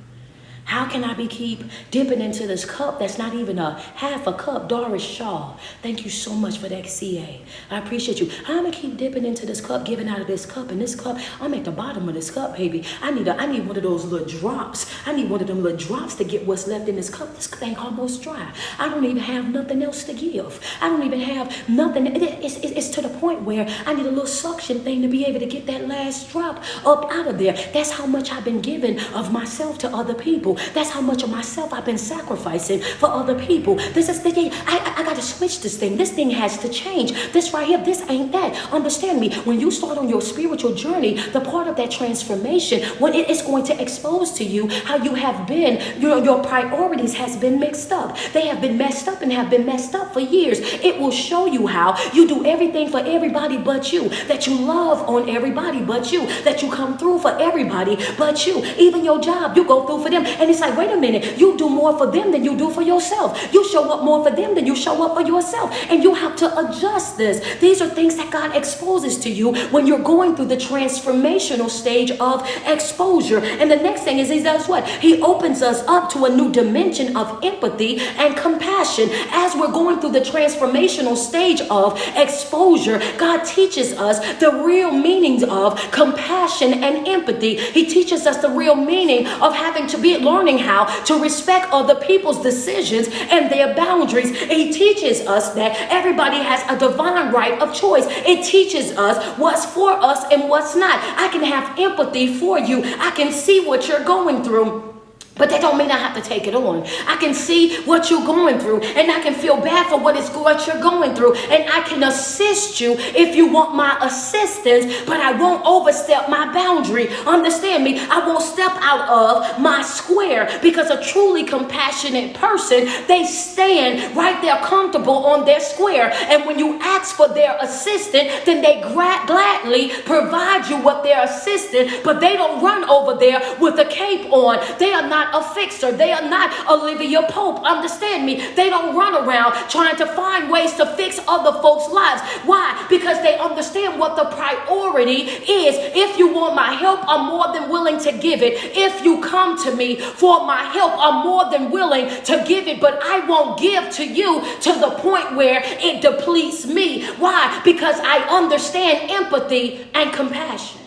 How can I keep dipping into this cup that's not even a half a cup? Doris Shaw, thank you so much for that, CA. I appreciate you. I'm going to keep dipping into this cup, giving out of this cup. And this cup, I'm at the bottom of this cup, baby. I need one of those little drops. I need one of them little drops to get what's left in this cup. This thing almost dry. I don't even have nothing else to give. I don't even have nothing. It's to the point where I need a little suction thing to be able to get that last drop up out of there. That's how much I've been giving of myself to other people. That's how much of myself I've been sacrificing for other people. This is the thing. I got to switch this thing. This thing has to change. This right here, this ain't that. Understand me. When you start on your spiritual journey, the part of that transformation, when it is going to expose to you how you have been, your priorities has been mixed up. They have been messed up and have been messed up for years. It will show you how you do everything for everybody but you. That you love on everybody but you. That you come through for everybody but you. Even your job, you go through for them. And it's like, wait a minute, you do more for them than you do for yourself. You show up more for them than you show up for yourself. And you have to adjust this. These are things that God exposes to you when you're going through the transformational stage of exposure. And the next thing is he does what? He opens us up to a new dimension of empathy and compassion. As we're going through the transformational stage of exposure, God teaches us the real meanings of compassion and empathy. He teaches us the real meaning of having to be learning how to respect other people's decisions and their boundaries. He teaches us that everybody has a divine right of choice. It teaches us what's for us and what's not. I can have empathy for you. I can see what you're going through. But that don't mean I have to take it on. I can see what you're going through, and I can feel bad for what you're going through, and I can assist you if you want my assistance, but I won't overstep my boundary. Understand me? I won't step out of my square, because a truly compassionate person, they stand right there comfortable on their square, and when you ask for their assistance, then they gladly provide you with their assistance, but they don't run over there with a cape on. They are not not a fixer. They are not Olivia Pope. Understand me. They don't run around trying to find ways to fix other folks' lives. Why? Because they understand what the priority is. If you want my help, I'm more than willing to give it. If you come to me for my help, I'm more than willing to give it. But I won't give to you to the point where it depletes me. Why? Because I understand empathy and compassion.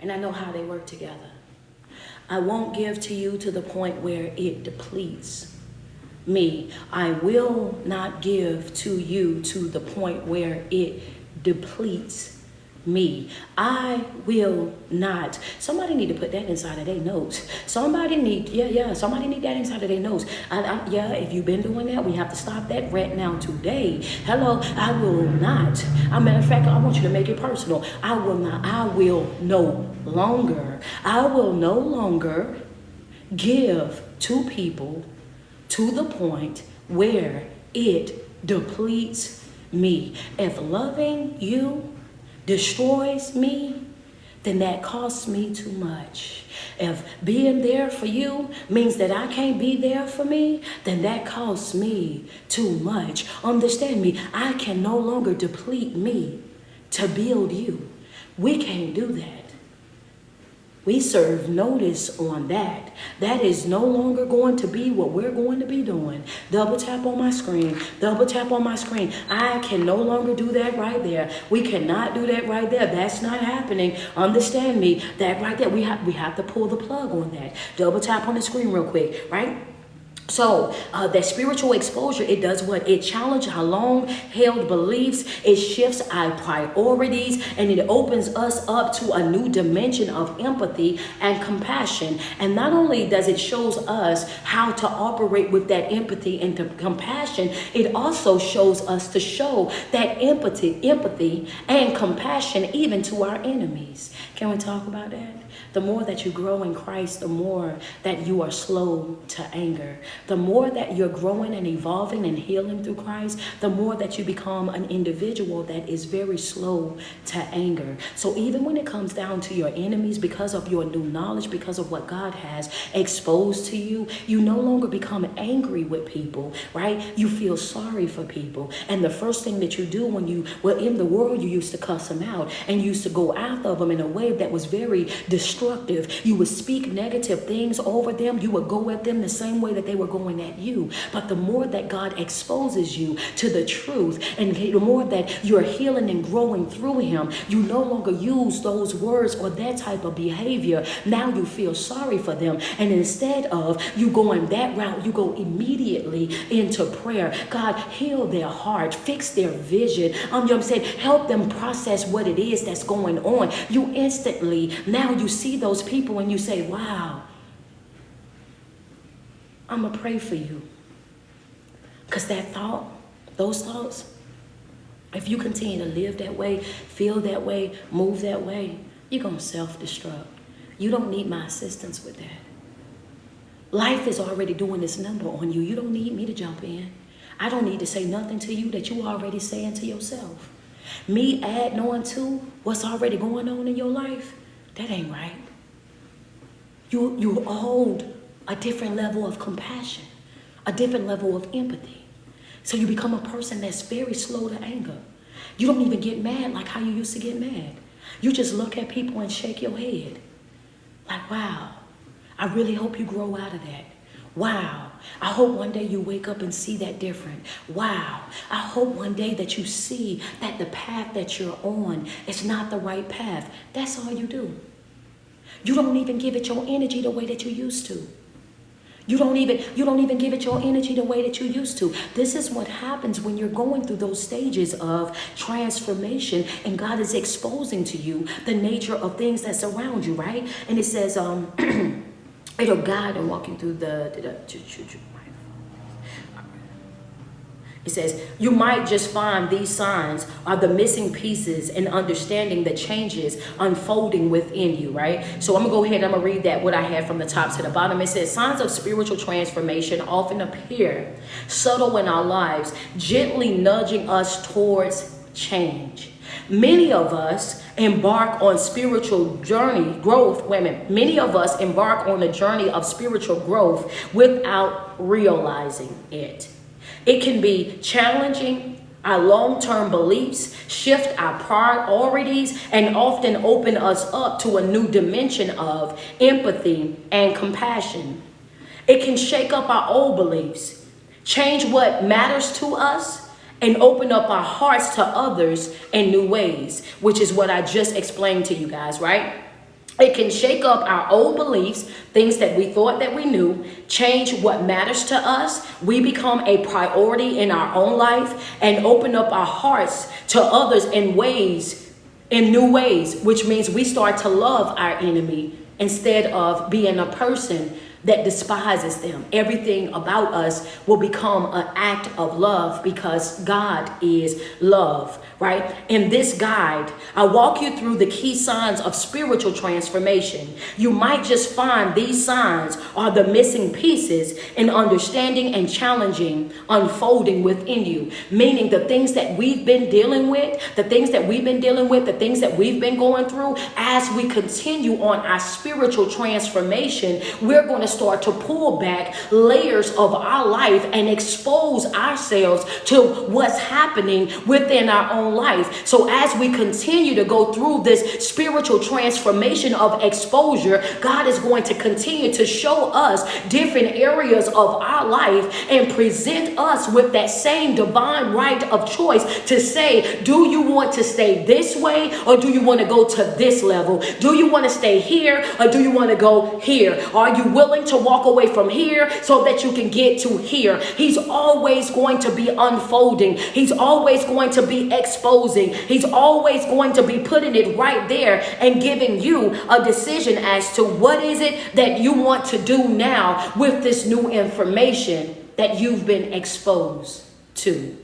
And I know how they work together. I won't give to you to the point where it depletes me. I will not give to you to the point where it depletes me. I will not. Somebody need to put that inside of their notes. Somebody need that inside of their notes. If you've been doing that, we have to stop that right now today. Hello, I will not. As a matter of fact, I want you to make it personal. I will not. I will no longer. I will no longer give to people to the point where it depletes me. If loving you destroys me, then that costs me too much. If being there for you means that I can't be there for me, then that costs me too much. Understand me, I can no longer deplete me to build you. We can't do that. We serve notice on that. That is no longer going to be what we're going to be doing. Double tap on my screen. Double tap on my screen. I can no longer do that right there. We cannot do that right there. That's not happening. Understand me. That right there. We have to pull the plug on that. Double tap on the screen real quick, right? So that spiritual exposure, it does what? It challenges our long-held beliefs. It shifts our priorities, and it opens us up to a new dimension of empathy and compassion. And not only does it shows us how to operate with that empathy and compassion, it also shows us to show that empathy and compassion even to our enemies. Can we talk about that? The more that you grow in Christ, the more that you are slow to anger. The more that you're growing and evolving and healing through Christ, the more that you become an individual that is very slow to anger. So even when it comes down to your enemies, because of your new knowledge, because of what God has exposed to you, you no longer become angry with people, right? You feel sorry for people. And the first thing that you do when you were in the world, you used to cuss them out and you used to go after them in a way that was very destructive. You would speak negative things over them. You would go at them the same way that they were going at you. But the more that God exposes you to the truth, and the more that you're healing and growing through him, you no longer use those words or that type of behavior. Now you feel sorry for them. And instead of you going that route, you go immediately into prayer. God, heal their heart, fix their vision. You know what I'm saying? Help them process what it is that's going on. You instantly, now you see those people and you say, wow, I'm going to pray for you. Because those thoughts, if you continue to live that way, feel that way, move that way, you're going to self-destruct. You don't need my assistance with that. Life is already doing this number on you. You don't need me to jump in. I don't need to say nothing to you that you already saying to yourself. Me adding on to what's already going on in your life, that ain't right. You hold a different level of compassion, a different level of empathy. So you become a person that's very slow to anger. You don't even get mad like how you used to get mad. You just look at people and shake your head. Like, wow, I really hope you grow out of that. Wow, I hope one day you wake up and see that different. Wow, I hope one day that you see that the path that you're on is not the right path. That's all you do. You don't even give it your energy the way that you used to. You don't even give it your energy the way that you used to. This is what happens when you're going through those stages of transformation and God is exposing to you the nature of things that surround you, right? And it says, it'll guide and walk you through it says, you might just find these signs are the missing pieces in understanding the changes unfolding within you, right? So I'm going to go ahead and I'm going to read that, what I had from the top to the bottom. It says, signs of spiritual transformation often appear subtle in our lives, gently nudging us towards change. Many of us embark on spiritual journey growth. Women, many of us embark on a journey of spiritual growth without realizing it. It can be challenging our long-term beliefs, shift our priorities, and often open us up to a new dimension of empathy and compassion. It can shake up our old beliefs, change what matters to us, and open up our hearts to others in new ways, which is what I just explained to you guys, right? It can shake up our old beliefs, things that we thought that we knew, change what matters to us. We become a priority in our own life and open up our hearts to others in new ways, which means we start to love our enemy instead of being a person that despises them. Everything about us will become an act of love because God is love, right? In this guide, I walk you through the key signs of spiritual transformation. You might just find these signs are the missing pieces in understanding and challenging unfolding within you, meaning the things that we've been dealing with, the things that we've been going through. As we continue on our spiritual transformation, we're going to start to pull back layers of our life and expose ourselves to what's happening within our own life. So as we continue to go through this spiritual transformation of exposure, God is going to continue to show us different areas of our life and present us with that same divine right of choice to say, do you want to stay this way or do you want to go to this level? Do you want to stay here or do you want to go here? Are you willing to walk away from here so that you can get to here? He's always going to be unfolding. He's always going to be exposing. He's always going to be putting it right there and giving you a decision as to what is it that you want to do now with this new information that you've been exposed to.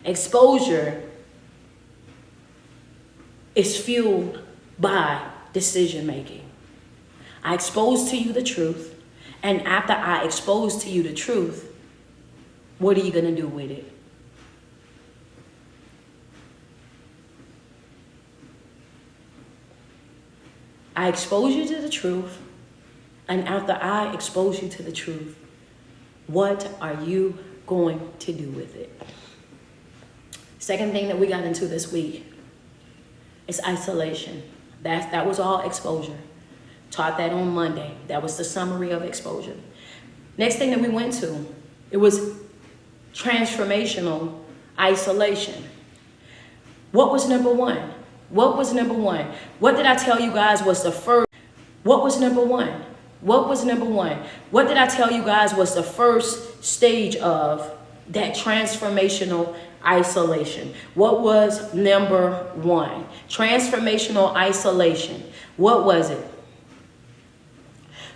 Exposure is fueled by decision making. I expose to you the truth, and after I expose to you the truth, what are you going to do with it? I expose you to the truth, and after I expose you to the truth, what are you going to do with it? Second thing that we got into this week is isolation. That was all exposure. Taught that on Monday. That was the summary of exposure. Next thing that we went to, it was transformational isolation. What was number one? What was number one? What did I tell you guys was the first? What was number one? What was number one? What did I tell you guys was the first stage of that transformational isolation? What was number one? Transformational isolation. What was it?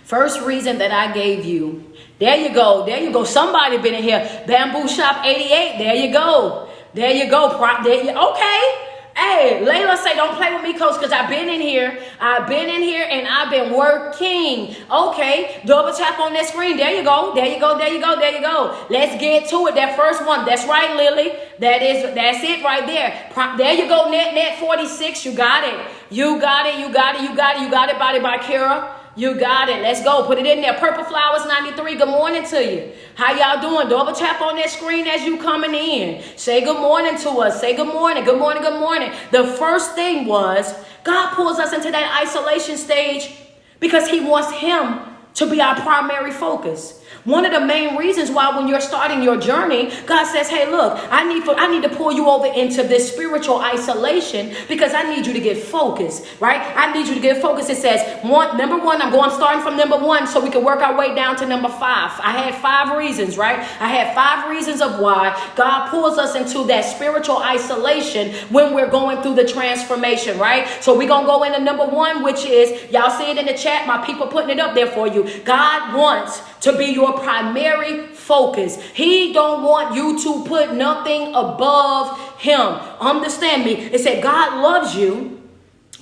First reason that I gave you. There you go. There you go. Somebody been in here. Bamboo Shop 88. There you go. There you go. Okay. Hey, Layla say, don't play with me, coach, because I've been in here. I've been in here and I've been working. Okay, double tap on that screen. There you go. There you go. There you go. There you go. Let's get to it. That first one. That's right, Lily. That's it right there. There you go. Net 46. You got it. You got it. You got it. You got it. You got it. Body by Kara. You got it. Let's go. Put it in there. Purple Flowers 93. Good morning to you. How y'all doing? Double tap on that screen as you coming in. Say good morning to us. Say good morning. Good morning. Good morning. The first thing was God pulls us into that isolation stage because he wants him to be our primary focus. One of the main reasons why when you're starting your journey, God says, hey, look, I need to pull you over into this spiritual isolation because I need you to get focused, right? I need you to get focused. It says, number one, I'm starting from number one so we can work our way down to number 5. I had 5 reasons, right? I had 5 reasons of why God pulls us into that spiritual isolation when we're going through the transformation, right? So we're going to go into number 1, which is, y'all see it in the chat, my people putting it up there for you. God wants to be your primary focus. He don't want you to put nothing above him. Understand me. It said God loves you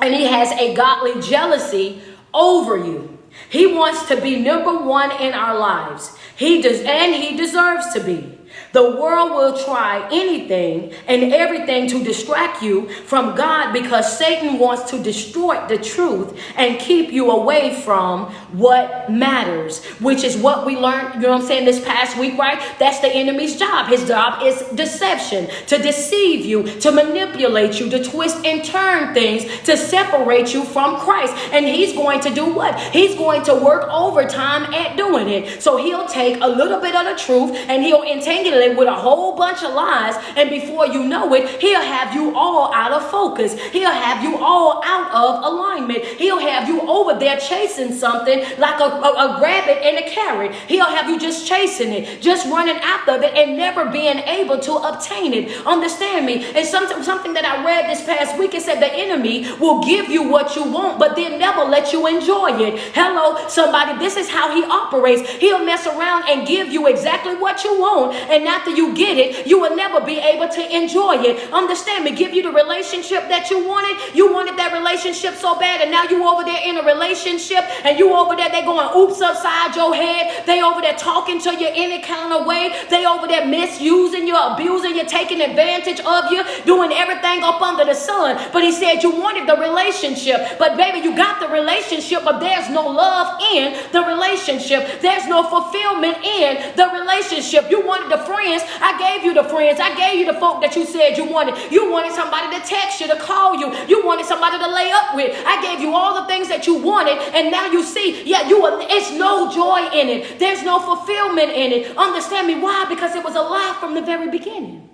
and he has a godly jealousy over you. He wants to be number 1 in our lives. He deserves to be. The world will try anything and everything to distract you from God because Satan wants to distort the truth and keep you away from what matters, which is what we learned, you know what I'm saying, this past week, right? That's the enemy's job. His job is deception, to deceive you, to manipulate you, to twist and turn things, to separate you from Christ. And he's going to do what? He's going to work overtime at doing it. So he'll take a little bit of the truth and he'll entangle it with a whole bunch of lies, and before you know it, he'll have you all out of focus. He'll have you all out of alignment. He'll have you over there chasing something like a rabbit and a carrot. He'll have you just chasing it, just running after it and never being able to obtain it. Understand me? And something that I read this past week, it said the enemy will give you what you want, but they'll never let you enjoy it. Hello, somebody, this is how he operates. He'll mess around and give you exactly what you want, and after you get it, you will never be able to enjoy it. Understand me? Give you the relationship that you wanted. You wanted that relationship so bad, and now you over there in a relationship, and you over there, they going oops upside your head. They over there talking to you any kind of way. They over there misusing you, abusing you, taking advantage of you, doing everything up under the sun. But he said you wanted the relationship, but baby, you got the relationship, but there's no love in the relationship. There's no fulfillment in the relationship. You wanted the friends. I gave you the friends. I gave you the folk that you said you wanted. You wanted somebody to text you, to call you. You wanted somebody to lay up with. I gave you all the things that you wanted, and now you see, it's no joy in it. There's no fulfillment in it. Understand me? Why? Because it was a lie from the very beginning.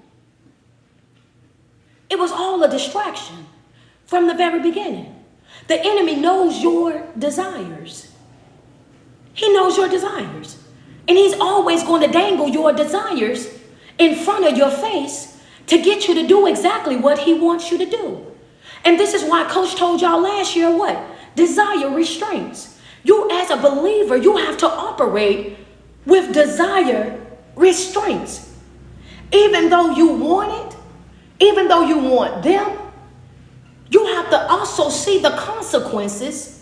It was all a distraction from the very beginning. The enemy knows your desires. He knows your desires. And he's always going to dangle your desires in front of your face to get you to do exactly what he wants you to do. And this is why Coach told y'all last year what? Desire restraints. You as a believer, you have to operate with desire restraints. Even though you want it, even though you want them, you have to also see the consequences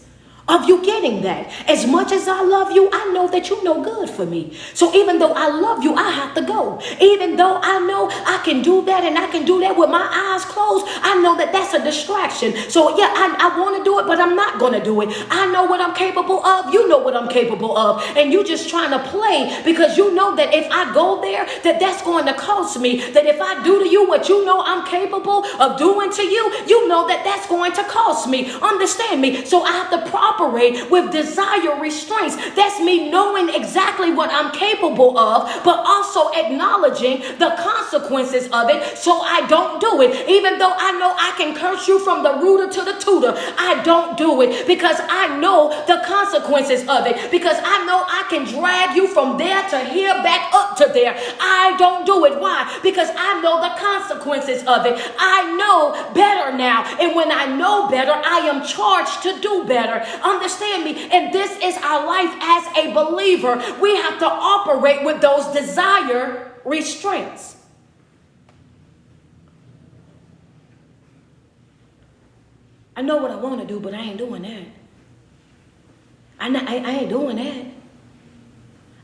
of you getting that. As much as I love you, I know that you know good for me. So even though I love you, I have to go. Even though I know I can do that and I can do that with my eyes closed, I know that that's a distraction. So yeah, I want to do it, but I'm not going to do it. I know what I'm capable of. You know what I'm capable of. And you just trying to play because you know that if I go there, that's going to cost me. That if I do to you what you know I'm capable of doing to you, you know that's going to cost me. Understand me? So I have to operate with desire restraints. That's me knowing exactly what I'm capable of, but also acknowledging the consequences of it so I don't do it. Even though I know I can curse you from the rooter to the tutor, I don't do it because I know the consequences of it. Because I know I can drag you from there to here, back up to there. I don't do it. Why? Because I know the consequences of it. I know better now. And when I know better, I am charged to do better. Understand me? And this is our life as a believer. We have to operate with those desire restraints. I know what I want to do, but I ain't doing that. I ain't doing that.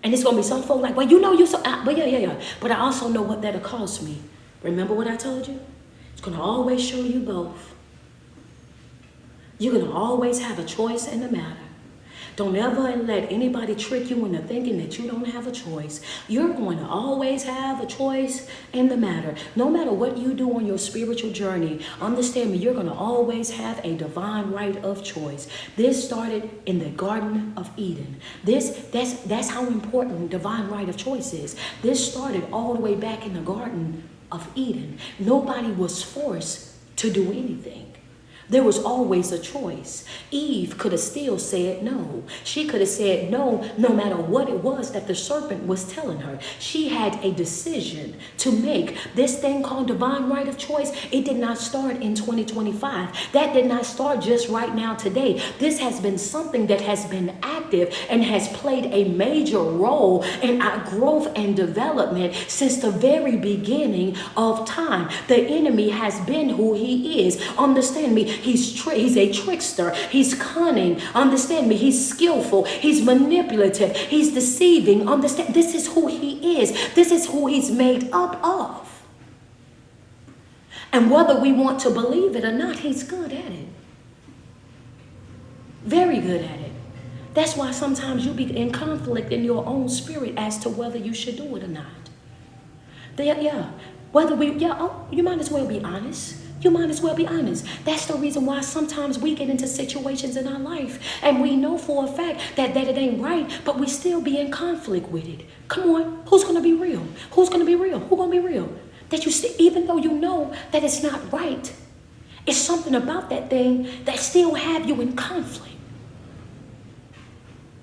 And it's going to be some folk like, well, you know you so, but yeah. But I also know what that'll cost me. Remember what I told you? It's going to always show you both. You're going to always have a choice in the matter. Don't ever let anybody trick you into thinking that you don't have a choice. You're going to always have a choice in the matter. No matter what you do on your spiritual journey, understand me, you're going to always have a divine right of choice. This started in the Garden of Eden. That's how important divine right of choice is. This started all the way back in the Garden of Eden. Nobody was forced to do anything. There was always a choice. Eve could have still said no. She could have said no matter what it was that the serpent was telling her. She had a decision to make. This thing called divine right of choice, it did not start in 2025. That did not start just right now today. This has been something that has been active and has played a major role in our growth and development since the very beginning of time. The enemy has been who he is. Understand me? He's a trickster. He's cunning. Understand me? He's skillful. He's manipulative. He's deceiving. Understand? This is who he is. This is who he's made up of. And whether we want to believe it or not, he's good at it. Very good at it. That's why sometimes you be in conflict in your own spirit as to whether you should do it or not. You might as well be honest. You might as well be honest. That's the reason why sometimes we get into situations in our life and we know for a fact that it ain't right, but we still be in conflict with it. Come on, who's going to be real? Who's going to be real? Who's going to be real? That even though you know that it's not right, it's something about that thing that still have you in conflict.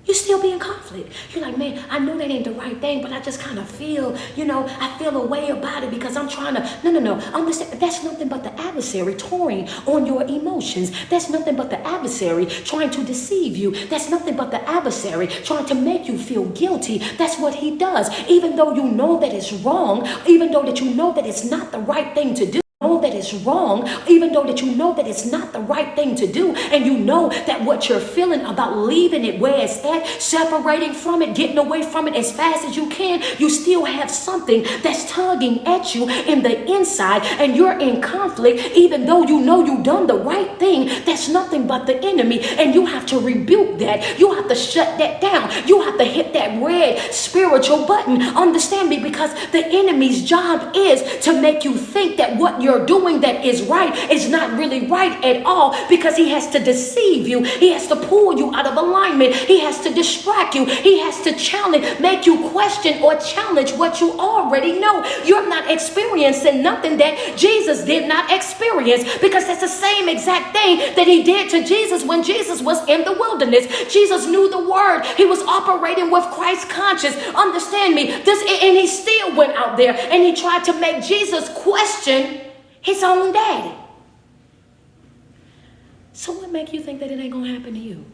You still be in conflict. You're like, man, I know that ain't the right thing, but I just kind of feel, I feel a way about it because I'm trying to, no. Understand, that's nothing but the adversary touring on your emotions. That's nothing but the adversary trying to deceive you. That's nothing but the adversary trying to make you feel guilty. That's what he does. Even though you know that it's wrong, even though that you know that it's not the right thing to do. Know that it's wrong, even though that you know that it's not the right thing to do, and you know that what you're feeling about leaving it where it's at, separating from it, getting away from it as fast as you can, you still have something that's tugging at you in the inside, and you're in conflict, even though you know you've done the right thing. That's nothing but the enemy, and you have to rebuke that. You have to shut that down. You have to hit that red spiritual button. Understand me? Because the enemy's job is to make you think that what you're doing that is right is not really right at all, because he has to deceive you. He has to pull you out of alignment. He has to distract you. He has to make you question or challenge what you already know. You're not experiencing nothing that Jesus did not experience, because that's the same exact thing that he did to Jesus when Jesus was in the wilderness. Jesus knew the word. He was operating with Christ conscious. Understand me? And he still went out there and he tried to make Jesus question his own daddy. So what makes you think that it ain't gonna happen to you?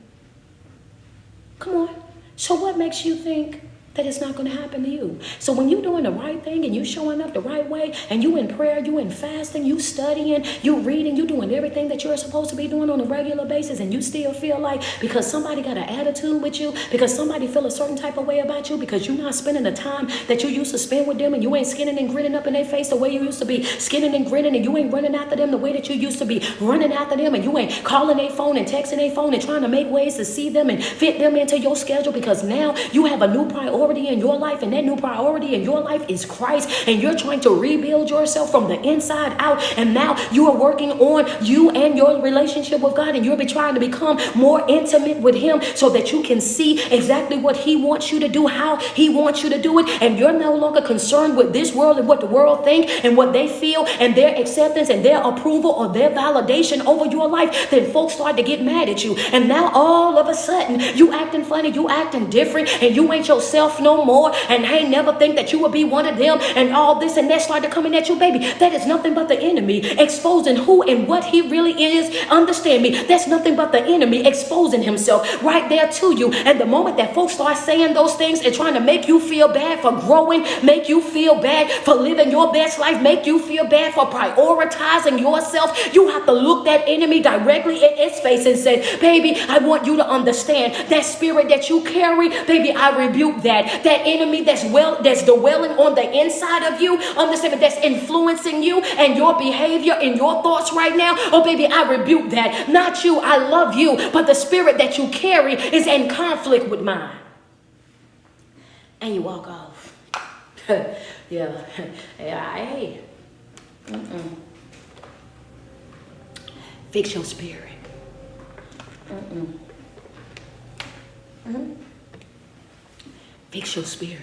Come on. So what makes you think that it's not going to happen to you? So when you're doing the right thing and you showing up the right way, and you in prayer, you in fasting, you studying, you reading, you doing everything that you're supposed to be doing on a regular basis, and you still feel like because somebody got an attitude with you, because somebody feel a certain type of way about you, because you're not spending the time that you used to spend with them, and you ain't skinning and grinning up in their face the way you used to be skinning and grinning, and you ain't running after them the way that you used to be running after them, and you ain't calling their phone and texting their phone and trying to make ways to see them and fit them into your schedule, because now you have a new priority in your life, and that new priority in your life is Christ, and you're trying to rebuild yourself from the inside out, and now you are working on you and your relationship with God, and you'll be trying to become more intimate with him so that you can see exactly what he wants you to do, how he wants you to do it, and you're no longer concerned with this world and what the world think and what they feel and their acceptance and their approval or their validation over your life. Then folks start to get mad at you, and now all of a sudden you acting funny, you acting different, and you ain't yourself no more, and I ain't never think that you would be one of them, and all this and that started coming at you, baby. That is nothing but the enemy exposing who and what he really is. Understand me? That's nothing but the enemy exposing himself right there to you. And the moment that folks start saying those things and trying to make you feel bad for growing, make you feel bad for living your best life, make you feel bad for prioritizing yourself, you have to look that enemy directly in its face and say, baby, I want you to understand that spirit that you carry, baby, I rebuke that. That enemy that's dwelling on the inside of you, understand that's influencing you and your behavior and your thoughts right now. Oh, baby, I rebuke that. Not you. I love you. But the spirit that you carry is in conflict with mine. And you walk off. Yeah. Hey. Fix your spirit. Fix your spirit.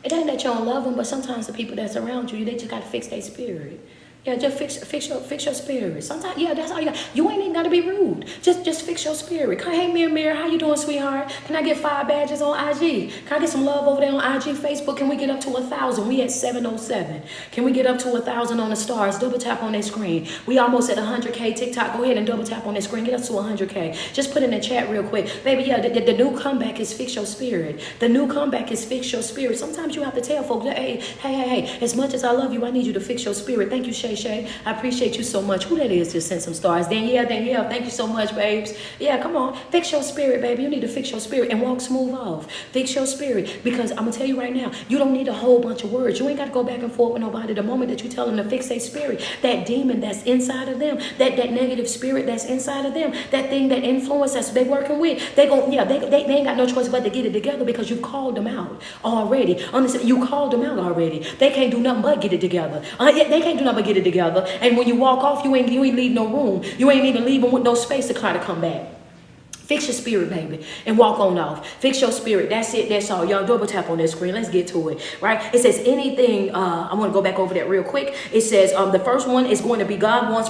It ain't that you don't love them, but sometimes the people that's around you, they just gotta fix their spirit. Yeah, just fix your spirit. Sometimes, yeah, that's all you got. You ain't even gotta be rude. Just fix your spirit. Hey, Mirror, how you doing, sweetheart? Can I get 5 badges on IG? Can I get some love over there on IG, Facebook? Can we get up to 1,000? We at 707. Can we get up to 1,000 on the stars? Double tap on their screen. We almost at 100K. TikTok, go ahead and double tap on their screen. Get us to 100K. Just put in the chat real quick, baby. Yeah, the new comeback is fix your spirit. The new comeback is fix your spirit. Sometimes you have to tell folks, hey. As much as I love you, I need you to fix your spirit. Thank you, Shay. Shay Shay. I appreciate you so much. Who that is just sent some stars. Danielle, thank you so much, babes. Yeah, come on. Fix your spirit, baby. You need to fix your spirit and walk smooth off. Fix your spirit. Because I'm going to tell you right now, you don't need a whole bunch of words. You ain't got to go back and forth with nobody. The moment that you tell them to fix their spirit, that demon that's inside of them, that negative spirit that's inside of them, that thing, that influence that's they working with, they ain't got no choice but to get it together because you've called them out already. Understand? You called them out already. They can't do nothing but get it together. They can't do nothing but get it together. And when you walk off, you ain't leave no room. You ain't even leaving with no space to try to come back. Fix your spirit, baby, and walk on off. Fix your spirit. That's it. That's all. Y'all double tap on that screen. Let's get to it, right? It says anything. I want to go back over that real quick. It says the first one is going to be God wants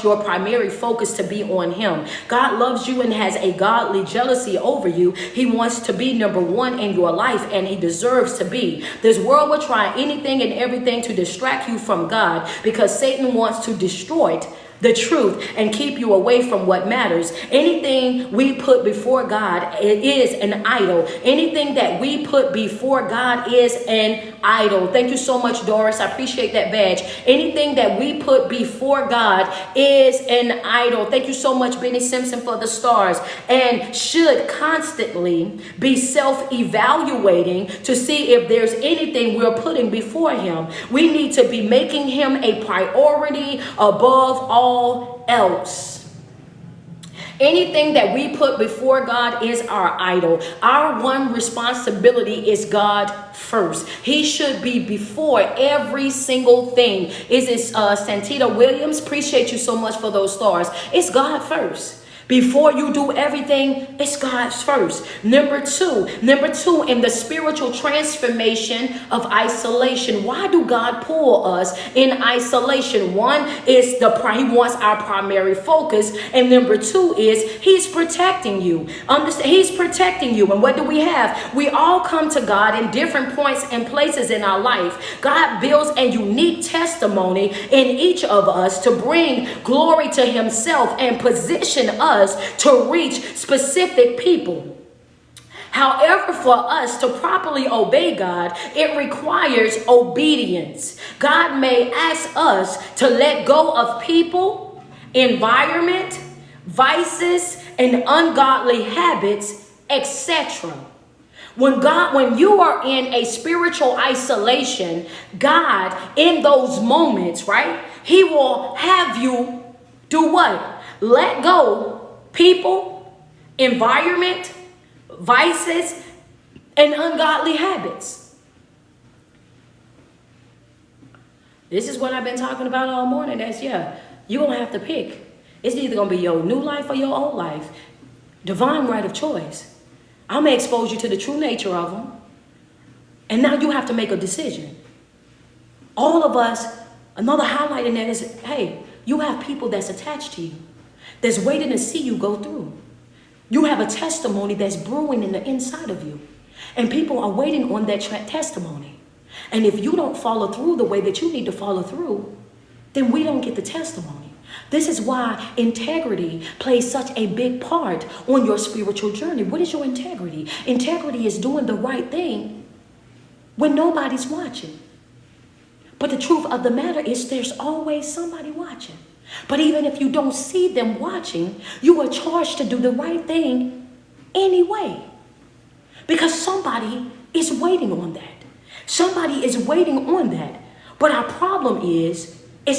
your primary focus to be on him. God loves you and has a godly jealousy over you. He wants to be number one in your life, and he deserves to be. This world will try anything and everything to distract you from God because Satan wants to destroy the truth and keep you away from what matters. Anything we put before God is an idol. Anything that we put before God is an idol. Thank you so much, Doris. I appreciate that badge. Anything that we put before God is an idol. Thank you so much, Benny Simpson, for the stars. And should constantly be self-evaluating to see if there's anything we're putting before him. We need to be making him a priority above all else. Anything that we put before God is our idol. Our one responsibility is God first. He should be before every single thing. Is this Santita Williams? Appreciate you so much for those stars. It's God first. Before you do everything, it's God's first. Number two, in the spiritual transformation of isolation. Why do God pull us in isolation? One is he wants our primary focus. And number two is he's protecting you. Understand? He's protecting you. And what do we have? We all come to God in different points and places in our life. God builds a unique testimony in each of us to bring glory to himself and position us to reach specific people. However, for us to properly obey God, it requires obedience. God may ask us to let go of people, environment, vices, and ungodly habits, etc. When you are in a spiritual isolation, God, in those moments, right, he will have you do what? Let go people, environment, vices, and ungodly habits. This is what I've been talking about all morning. You're going to have to pick. It's either going to be your new life or your old life. Divine right of choice. I'm going to expose you to the true nature of them. And now you have to make a decision. All of us, another highlight in that is, hey, you have people that's attached to you, that's waiting to see you go through. You have a testimony that's brewing in the inside of you. And people are waiting on that testimony. And if you don't follow through the way that you need to follow through, then we don't get the testimony. This is why integrity plays such a big part on your spiritual journey. What is your integrity? Integrity is doing the right thing when nobody's watching. But the truth of the matter is there's always somebody watching. But even if you don't see them watching, you are charged to do the right thing anyway. Because somebody is waiting on that. Somebody is waiting on that. But our problem is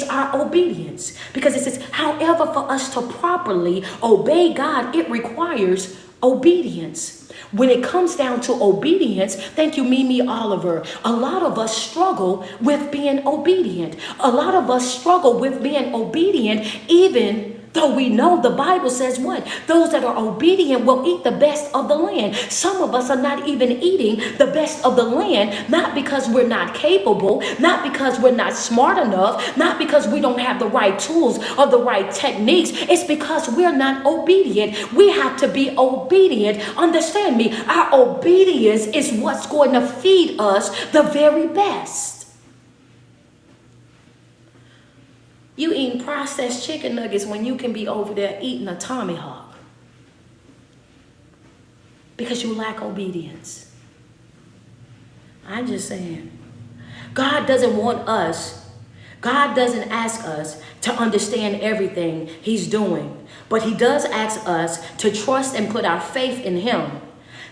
our obedience. Because it says, however, for us to properly obey God, it requires obedience. When it comes down to obedience, thank you, Mimi Oliver, a lot of us struggle with being obedient. A lot of us struggle with being obedient, even though we know the Bible says what? Those that are obedient will eat the best of the land. Some of us are not even eating the best of the land, not because we're not capable, not because we're not smart enough, not because we don't have the right tools or the right techniques. It's because we're not obedient. We have to be obedient. Understand me. Our obedience is what's going to feed us the very best. You eating processed chicken nuggets when you can be over there eating a Tommy Hawk. Because you lack obedience. I'm just saying. God doesn't want us. God doesn't ask us to understand everything he's doing, but he does ask us to trust and put our faith in him.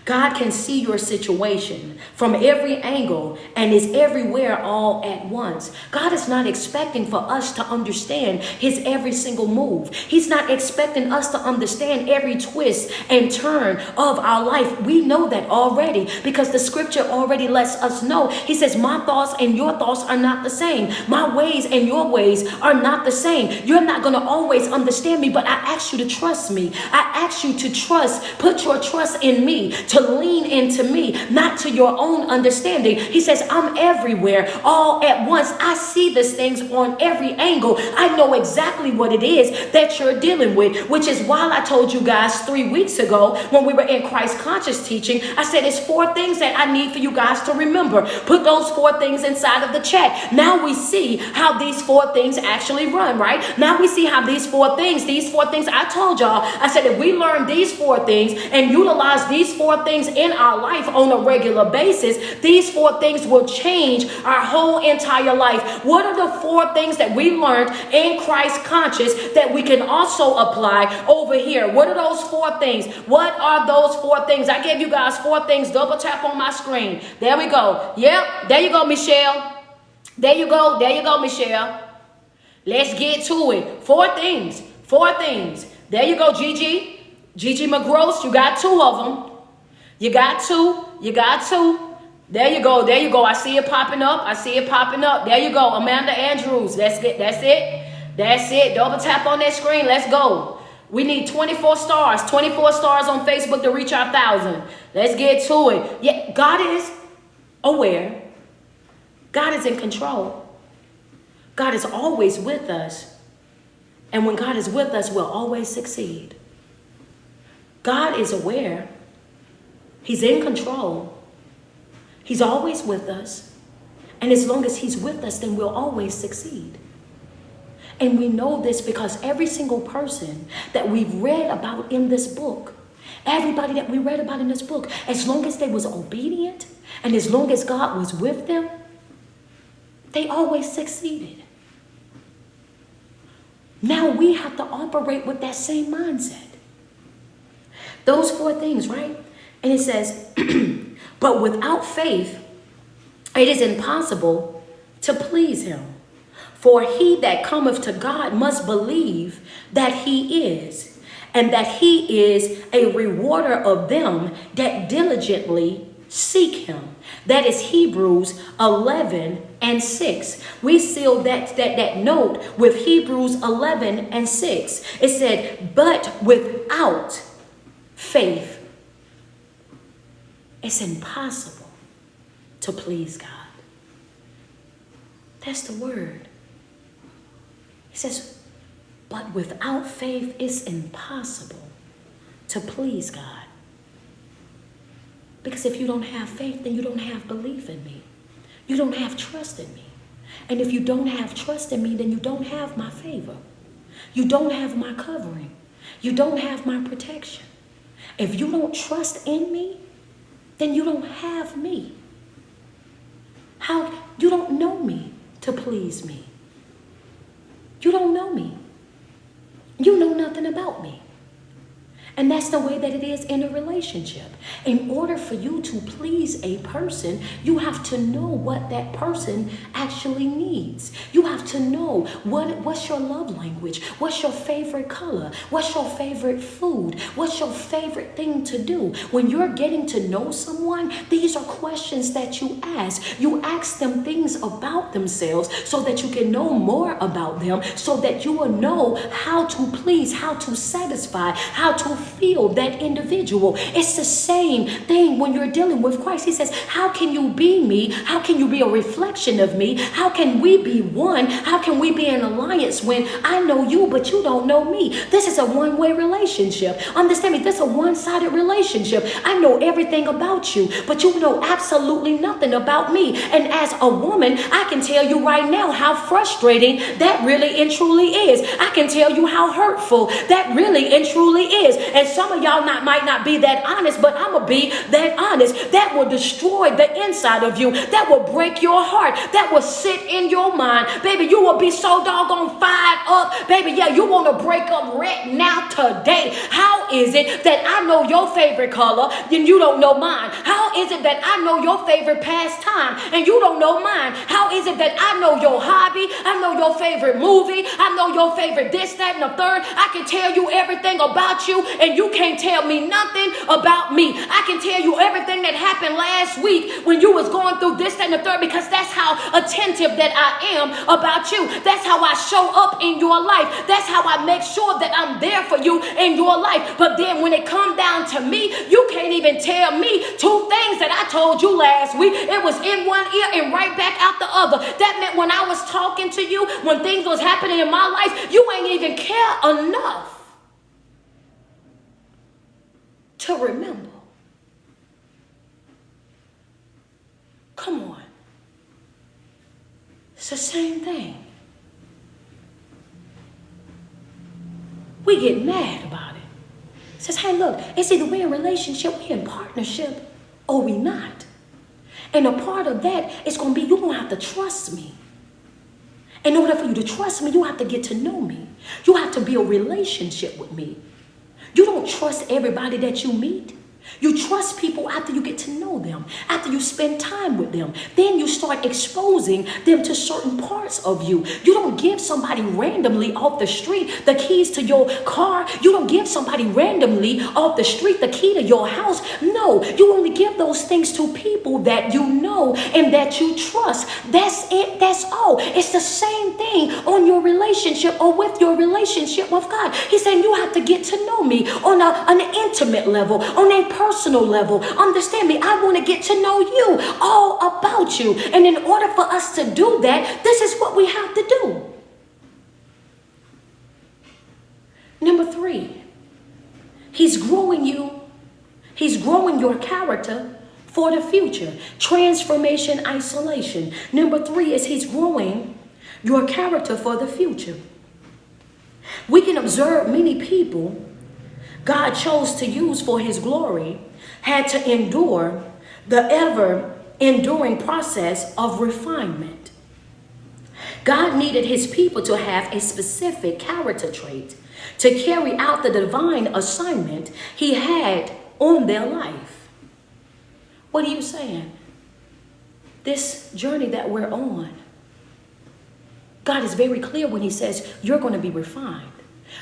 God can see your situation from every angle and is everywhere all at once. God is not expecting for us to understand his every single move. He's not expecting us to understand every twist and turn of our life. We know that already because the scripture already lets us know. He says, my thoughts and your thoughts are not the same. My ways and your ways are not the same. You're not going to always understand me, but I ask you to trust me. I ask you to trust, put your trust in me, to lean into me, not to your own understanding. He says, I'm everywhere all at once. I see these things on every angle. I know exactly what it is that you're dealing with, which is why I told you guys 3 weeks ago when we were in Christ Conscious teaching, I said it's 4 things that I need for you guys to remember. Put those 4 things inside of the chat. Now we see how these 4 things actually run, right? Now we see how these 4 things I told y'all, I said if we learn these 4 things and utilize these 4 things in our life on a regular basis, these 4 things will change our whole entire life. What are the 4 things that we learned in Christ Conscious that we can also apply over here? What are those 4 things? What are those 4 things? I gave you guys 4 things. Double tap on my screen. There we go. Yep. There you go, Michelle. There you go. There you go, Michelle. Let's get to it. 4 things. 4 things. There you go, Gigi. Gigi McGross. You got 2 of them. You got 2. You got 2. There you go. There you go. I see it popping up. I see it popping up. There you go. Amanda Andrews. That's it. That's it. That's it. Double tap on that screen. Let's go. We need 24 stars. 24 stars on Facebook to reach our 1,000. Let's get to it. Yeah, God is aware. God is in control. God is always with us. And when God is with us, we'll always succeed. God is aware. He's in control. He's always with us. And as long as he's with us, then we'll always succeed. And we know this because every single person that we've read about in this book, everybody that we read about in this book, as long as they was obedient and as long as God was with them, they always succeeded. Now we have to operate with that same mindset. Those 4 things, right? And it says, but without faith, it is impossible to please him. For he that cometh to God must believe that he is, and that he is a rewarder of them that diligently seek him. That is Hebrews 11:6. We seal that note with Hebrews 11:6. It said, but without faith, it's impossible to please God. That's the word. He says, but without faith, it's impossible to please God. Because if you don't have faith, then you don't have belief in me. You don't have trust in me. And if you don't have trust in me, then you don't have my favor. You don't have my covering. You don't have my protection. If you don't trust in me, then you don't have me. How? You don't know me to please me. You don't know me. You know nothing about me. And that's the way that it is in a relationship. In order for you to please a person, you have to know what that person actually needs. You have to know what's your love language, what's your favorite color, what's your favorite food, what's your favorite thing to do. When you're getting to know someone, these are questions that you ask. You ask them things about themselves so that you can know more about them, so that you will know how to please, how to satisfy, how to feel that individual. It's the same thing when you're dealing with Christ. He says, how can you be me? How can you be a reflection of me? How can we be one? How can we be in alliance when I know you, but you don't know me? This is a one-way relationship. Understand me, this is a one-sided relationship. I know everything about you, but you know absolutely nothing about me. And as a woman, I can tell you right now how frustrating that really and truly is. I can tell you how hurtful that really and truly is. And some of y'all might not be that honest, but I'm going to be that honest. That will destroy the inside of you. That will break your heart. That will sit in your mind. Baby, you will be so doggone fired up. Baby, yeah, you want to break up right now today. How is it that I know your favorite color and you don't know mine? How is it that I know your favorite pastime and you don't know mine? How is it that I know your hobby? I know your favorite movie. I know your favorite this, that, and the third. I can tell you everything about you and you can't tell me nothing about me. I can tell you everything that happened last week when you was going through this, that, and the third, because that's how attentive that I am about you. That's how I show up in your life. That's how I make sure that I'm there for you in your life. But then when it come down to me, you can't even tell me two things that I told you last week. It was in one ear and right back out the other. That meant when I was talking to you, when things was happening in my life, you ain't even care enough to remember. Come on. It's the same thing. We get mad about it. It says, hey, look, it's either we're in relationship, we're in partnership, or we not. And a part of that is going to be, you're going to have to trust me. In order for you to trust me, you have to get to know me. You have to build a relationship with me. You don't trust everybody that you meet. You trust people after you get to know them, after you spend time with them. Then you start exposing them to certain parts of you. You don't give somebody randomly off the street the keys to your car. You don't give somebody randomly off the street the key to your house. No, you only give those things to people that you know and that you trust. That's it. That's all. It's the same thing on your relationship or with your relationship with God. He's saying you have to get to know me on an intimate level, on a personal level. Understand me. I want to get to know you, all about you. And in order for us to do that, this is what we have to do. Number 3, he's growing you. He's growing your character for the future. Transformation, isolation. Number 3 is he's growing your character for the future. We can observe many people God chose to use for his glory had to endure the ever-enduring process of refinement. God needed his people to have a specific character trait to carry out the divine assignment he had on their life. What are you saying? This journey that we're on, God is very clear when he says you're going to be refined.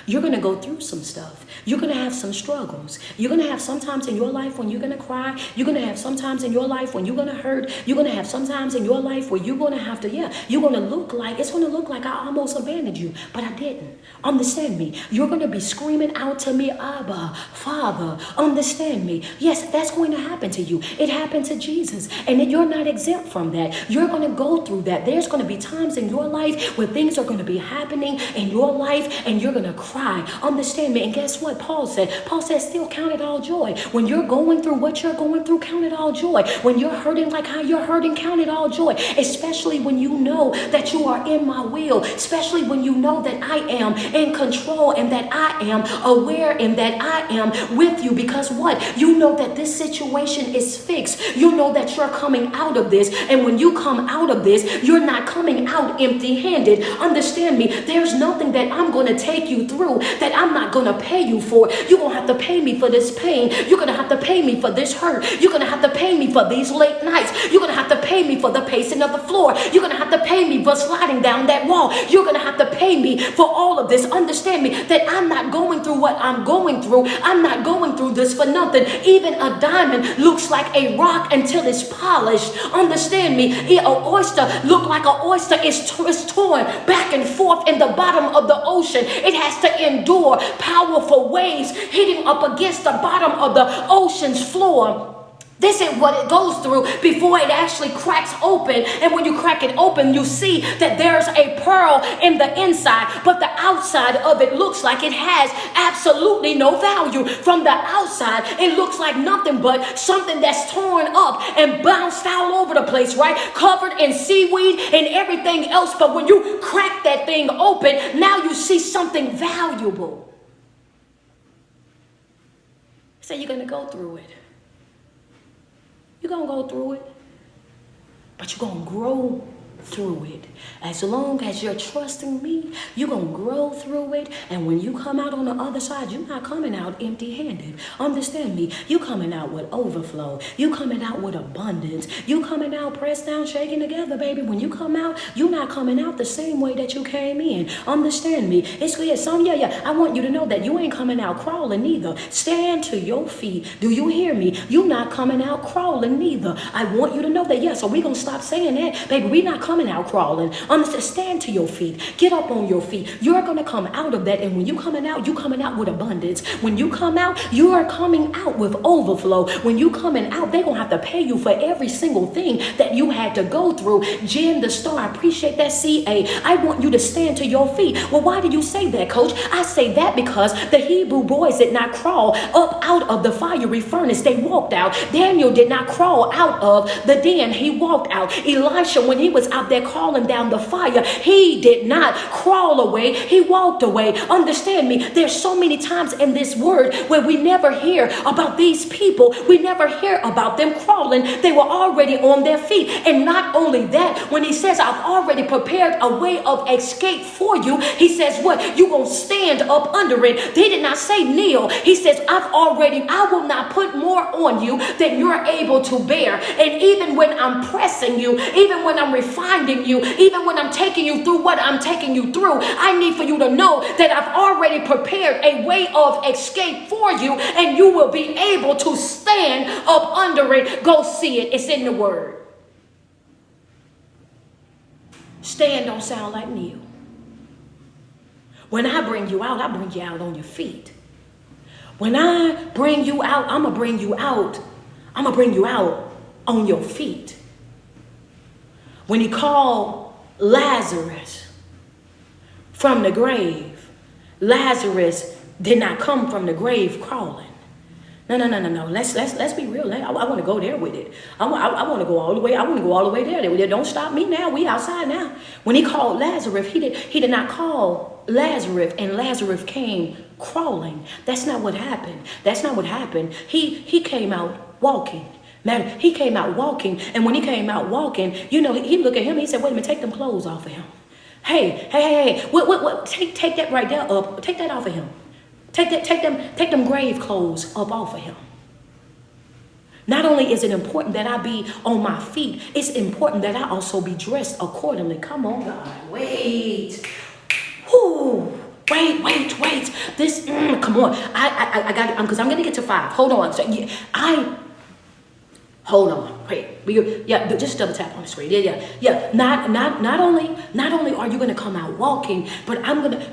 You're going to go through some stuff. You're going to have some struggles. You're going to have sometimes in your life when you're going to cry. You're going to have sometimes in your life when you're going to hurt. You're going to have sometimes in your life where you're going to have to, you're going to look like, it's going to look like I almost abandoned you, but I didn't. Understand me. You're going to be screaming out to me, Abba, Father, understand me. Yes, that's going to happen to you. It happened to Jesus, and then you're not exempt from that. You're going to go through that. There's going to be times in your life where things are going to be happening in your life, and you're going to cry. Understand me. And guess what Paul said? Paul said, still count it all joy. When you're going through what you're going through, count it all joy. When you're hurting like how you're hurting, count it all joy. Especially when you know that you are in my will. Especially when you know that I am in control and that I am aware and that I am with you. Because what? You know that this situation is fixed. You know that you're coming out of this. And when you come out of this, you're not coming out empty-handed. Understand me. There's nothing that I'm going to take you through that I'm not going to pay you for. You're going to have to pay me for this pain. You're going to have to pay me for this hurt. You're going to have to pay me for these late nights. You're going to have to pay me for the pacing of the floor. You're going to have to pay me for sliding down that wall. You're going to have to pay me for all of this. Understand me that I'm not going through what I'm going through. I'm not going through this for nothing. Even a diamond looks like a rock until it's polished. Understand me. An oyster look like an oyster is torn back and forth in the bottom of the ocean. It has to endure powerful waves hitting up against the bottom of the ocean's floor. This is what it goes through before it actually cracks open. And when you crack it open, you see that there's a pearl in the inside, but the outside of it looks like it has absolutely no value. From the outside, it looks like nothing but something that's torn up and bounced all over the place, right? Covered in seaweed and everything else. But when you crack that thing open, now you see something valuable. said you're going to go through it. You're going to go through it. But you're going to grow through it. As long as you're trusting me, you're going to grow through it. And when you come out on the other side, you're not coming out empty-handed. Understand me. You're coming out with overflow. You're coming out with abundance. You're coming out pressed down, shaking together, baby. When you come out, you're not coming out the same way that you came in. Understand me. It's clear. I want you to know that you ain't coming out crawling either. Stand to your feet. Do you hear me? You're not coming out crawling neither. I want you to know that, so we're going to stop saying that. Baby, we're not coming out crawling. Understand? Stand to your feet. Get up on your feet. You're going to come out of that. And when you're coming out with abundance. When you come out, you are coming out with overflow. When you coming out, they're going to have to pay you for every single thing that you had to go through. Jen the Star, I appreciate that, CA. I want you to stand to your feet. Well, why do you say that, Coach? I say that because the Hebrew boys did not crawl up out of the fiery furnace. They walked out. Daniel did not crawl out of the den. He walked out. Elisha, when he was out there calling down the fire, he did not crawl away. He walked away. Understand me. There's so many times in this word where we never hear about these people. We never hear about them crawling. They were already on their feet. And not only that, when he says, I've already prepared a way of escape for you, he says, what? You're going to stand up under it. They did not say kneel. He says, I will not put more on you than you're able to bear. And even when I'm pressing you, even when I'm refining you, even when I'm taking you through what I'm taking you through, I need for you to know that I've already prepared a way of escape for you, and you will be able to stand up under it. Go see it. It's in the word. Stand don't sound like kneel. When I bring you out, I bring you out on your feet. When I bring you out, I'm going to bring you out. I'm going to bring you out on your feet. When he called Lazarus from the grave, Lazarus did not come from the grave crawling. No. Let's be real. I want to go there with it. I want to go all the way. I want to go all the way there. Don't stop me now. We outside now. When he called Lazarus, he did not call Lazarus, and Lazarus came crawling. That's not what happened. He came out walking. Man, he came out walking, and when he came out walking, he looked at him. He said, "Wait a minute, take them clothes off of him. Hey, what? Take that right there up. Take that off of him. Take them grave clothes up off of him." Not only is it important that I be on my feet, it's important that I also be dressed accordingly. Come on, God. Wait. Whoo. Wait. This, come on. I got it. Because I'm going to get to 5. Hold on. Hold on. Wait. Just double tap on the screen. Yeah. Not only are you going to come out walking, but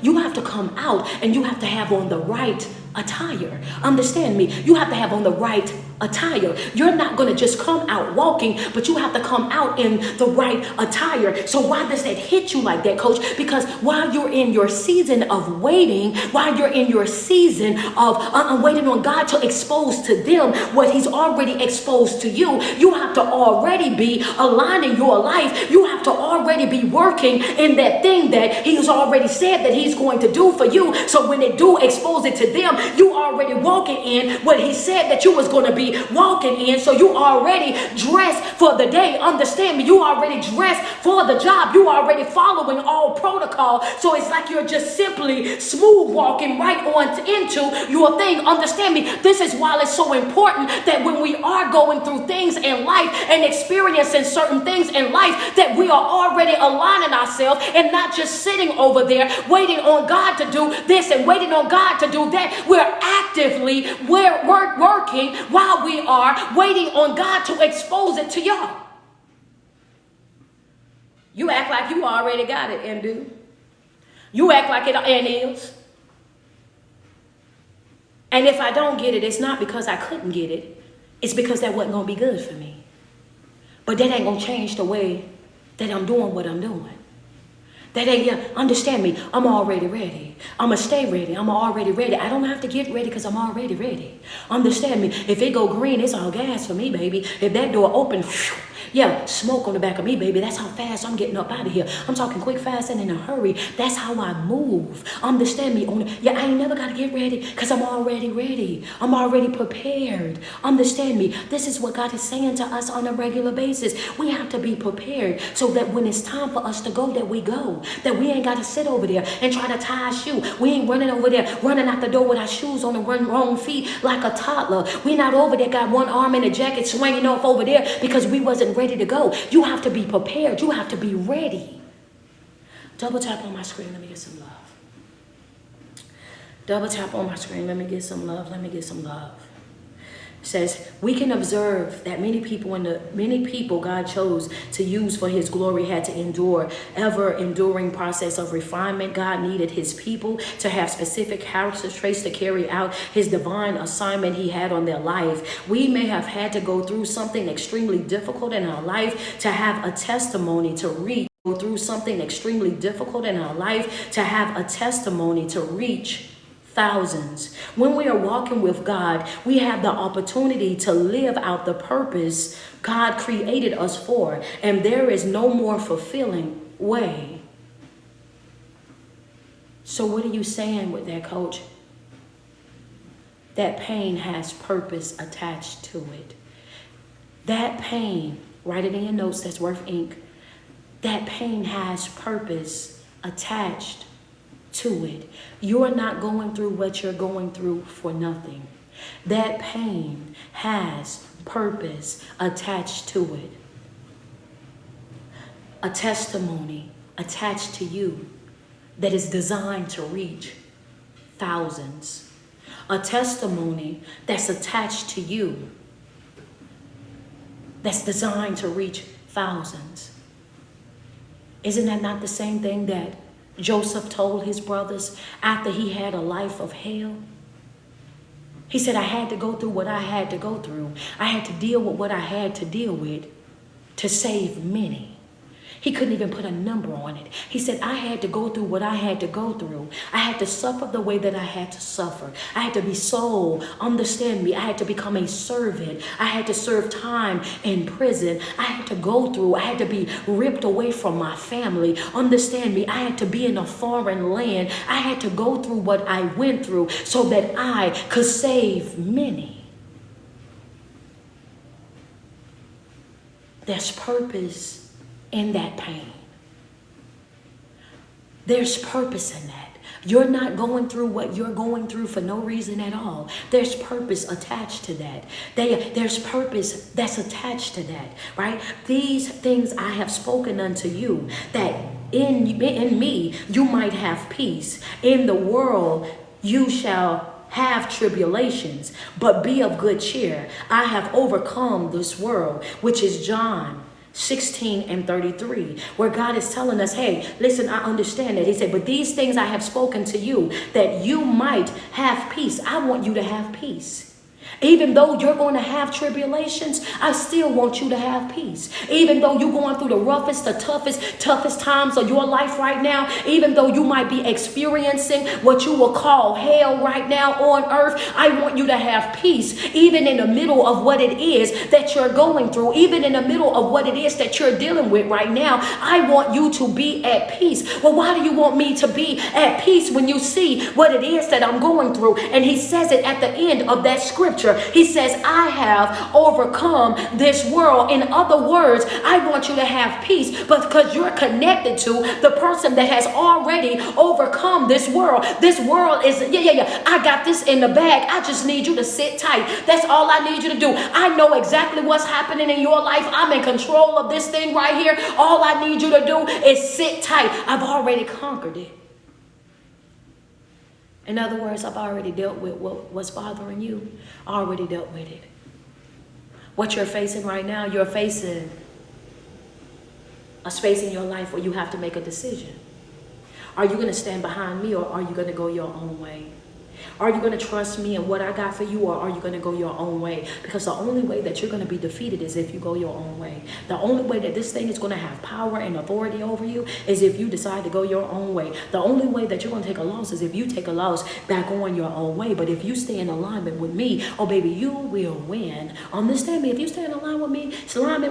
you have to come out and you have to have on the right attire. Understand me. You have to have on the right attire. You're not going to just come out walking, but you have to come out in the right attire. So why does that hit you like that, Coach? Because while you're in your season of waiting, while you're in your season of waiting on God to expose to them what he's already exposed to you, you have to already be aligning your life. You have to already be working in that thing that he's already said that he's going to do for you. So when they do expose it to them, you already walking in what he said that you was going to be walking in. So you already dressed for the day. Understand me. You already dressed for the job. You already following all protocol. So it's like you're just simply smooth walking right on into your thing. Understand me. This is why it's so important that when we are going through things in life and experiencing certain things in life, that we are already aligning ourselves and not just sitting over there waiting on God to do this and waiting on God to do that. We're actively working while we are waiting on God to expose it to y'all. You act like you already got it, and do. You act like it and is. And if I don't get it, it's not because I couldn't get it. It's because that wasn't going to be good for me. But that ain't going to change the way that I'm doing what I'm doing. Understand me. I'm already ready. I'm going to stay ready. I'm already ready. I don't have to get ready because I'm already ready. Understand me. If it go green, it's all gas for me, baby. If that door open, Yeah, smoke on the back of me, baby. That's how fast I'm getting up out of here. I'm talking quick, fast, and in a hurry. That's how I move. Understand me? Yeah, I ain't never got to get ready because I'm already ready. I'm already prepared. Understand me? This is what God is saying to us on a regular basis. We have to be prepared so that when it's time for us to go, that we go. That we ain't got to sit over there and try to tie a shoe. We ain't running over there, running out the door with our shoes on the wrong feet like a toddler. We not over there, got one arm in a jacket swinging off over there because we wasn't ready to go. You have to be prepared. You have to be ready. Double tap on my screen. Let me get some love. Double tap on my screen. Let me get some love. Let me get some love. It says, we can observe that many people God chose to use for his glory had to endure ever-enduring process of refinement. God needed his people to have specific character traits to carry out his divine assignment he had on their life. We may have had to go through something extremely difficult in our life to have a testimony to reach. Go through something extremely difficult in our life to have a testimony to reach thousands. When we are walking with God, we have the opportunity to live out the purpose God created us for, and there is no more fulfilling way. So what are you saying with that, Coach? That pain has purpose attached to it. That pain, write it in your notes, that's worth ink. That pain has purpose attached to it. You're not going through what you're going through for nothing. That pain has purpose attached to it. A testimony attached to you that is designed to reach thousands. A testimony that's attached to you that's designed to reach thousands. Isn't that not the same thing that Joseph told his brothers after he had a life of hell? He said, I had to go through what I had to go through. I had to deal with what I had to deal with to save many. He couldn't even put a number on it. He said, I had to go through what I had to go through. I had to suffer the way that I had to suffer. I had to be sold. Understand me. I had to become a servant. I had to serve time in prison. I had to go through. I had to be ripped away from my family. Understand me. I had to be in a foreign land. I had to go through what I went through so that I could save many. There's purpose in that pain. There's purpose in that. You're not going through what you're going through for no reason at all. There's purpose attached to that. There's purpose that's attached to that, right? These things I have spoken unto you, that in me you might have peace. In the world you shall have tribulations, but be of good cheer. I have overcome this world, which is John 16:33, where God is telling us, hey, listen, I understand that. He said, but these things I have spoken to you, that you might have peace. I want you to have peace. Even though you're going to have tribulations, I still want you to have peace. Even though you're going through the roughest, the toughest times of your life right now, even though you might be experiencing what you will call hell right now on earth, I want you to have peace. Even in the middle of what it is that you're going through, even in the middle of what it is that you're dealing with right now, I want you to be at peace. Well, why do you want me to be at peace when you see what it is that I'm going through? And he says it at the end of that scripture. He says, I have overcome this world. In other words, I want you to have peace, but because you're connected to the person that has already overcome this world. This world is, I got this in the bag. I just need you to sit tight. That's all I need you to do. I know exactly what's happening in your life. I'm in control of this thing right here. All I need you to do is sit tight. I've already conquered it. In other words, I've already dealt with what's bothering you. I already dealt with it. What you're facing right now, you're facing a space in your life where you have to make a decision. Are you going to stand behind me, or are you going to go your own way? Are you going to trust me and what I got for you, or are you going to go your own way? Because the only way that you're going to be defeated is if you go your own way. The only way that this thing is going to have power and authority over you is if you decide to go your own way. The only way that you're going to take a loss is if you take a loss back on your own way. But if you stay in alignment with me, oh baby, you will win. Understand me? If you stay in alignment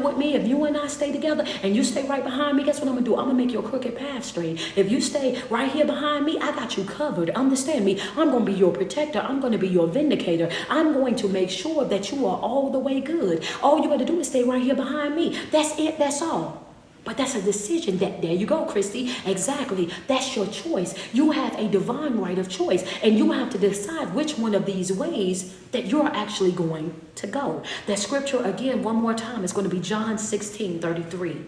with me, if you and I stay together and you stay right behind me, guess what I'm going to do? I'm going to make your crooked path straight. If you stay right here behind me, I got you covered. Understand me? I'm going to be your protector. I'm going to be your vindicator. I'm going to make sure that you are all the way good. All you got to do is stay right here behind me. That's it. That's all. But that's a decision. There you go, Christy. Exactly. That's your choice. You have a divine right of choice, and you have to decide which one of these ways that you're actually going to go. That scripture, again, one more time, is going to be John 16:33.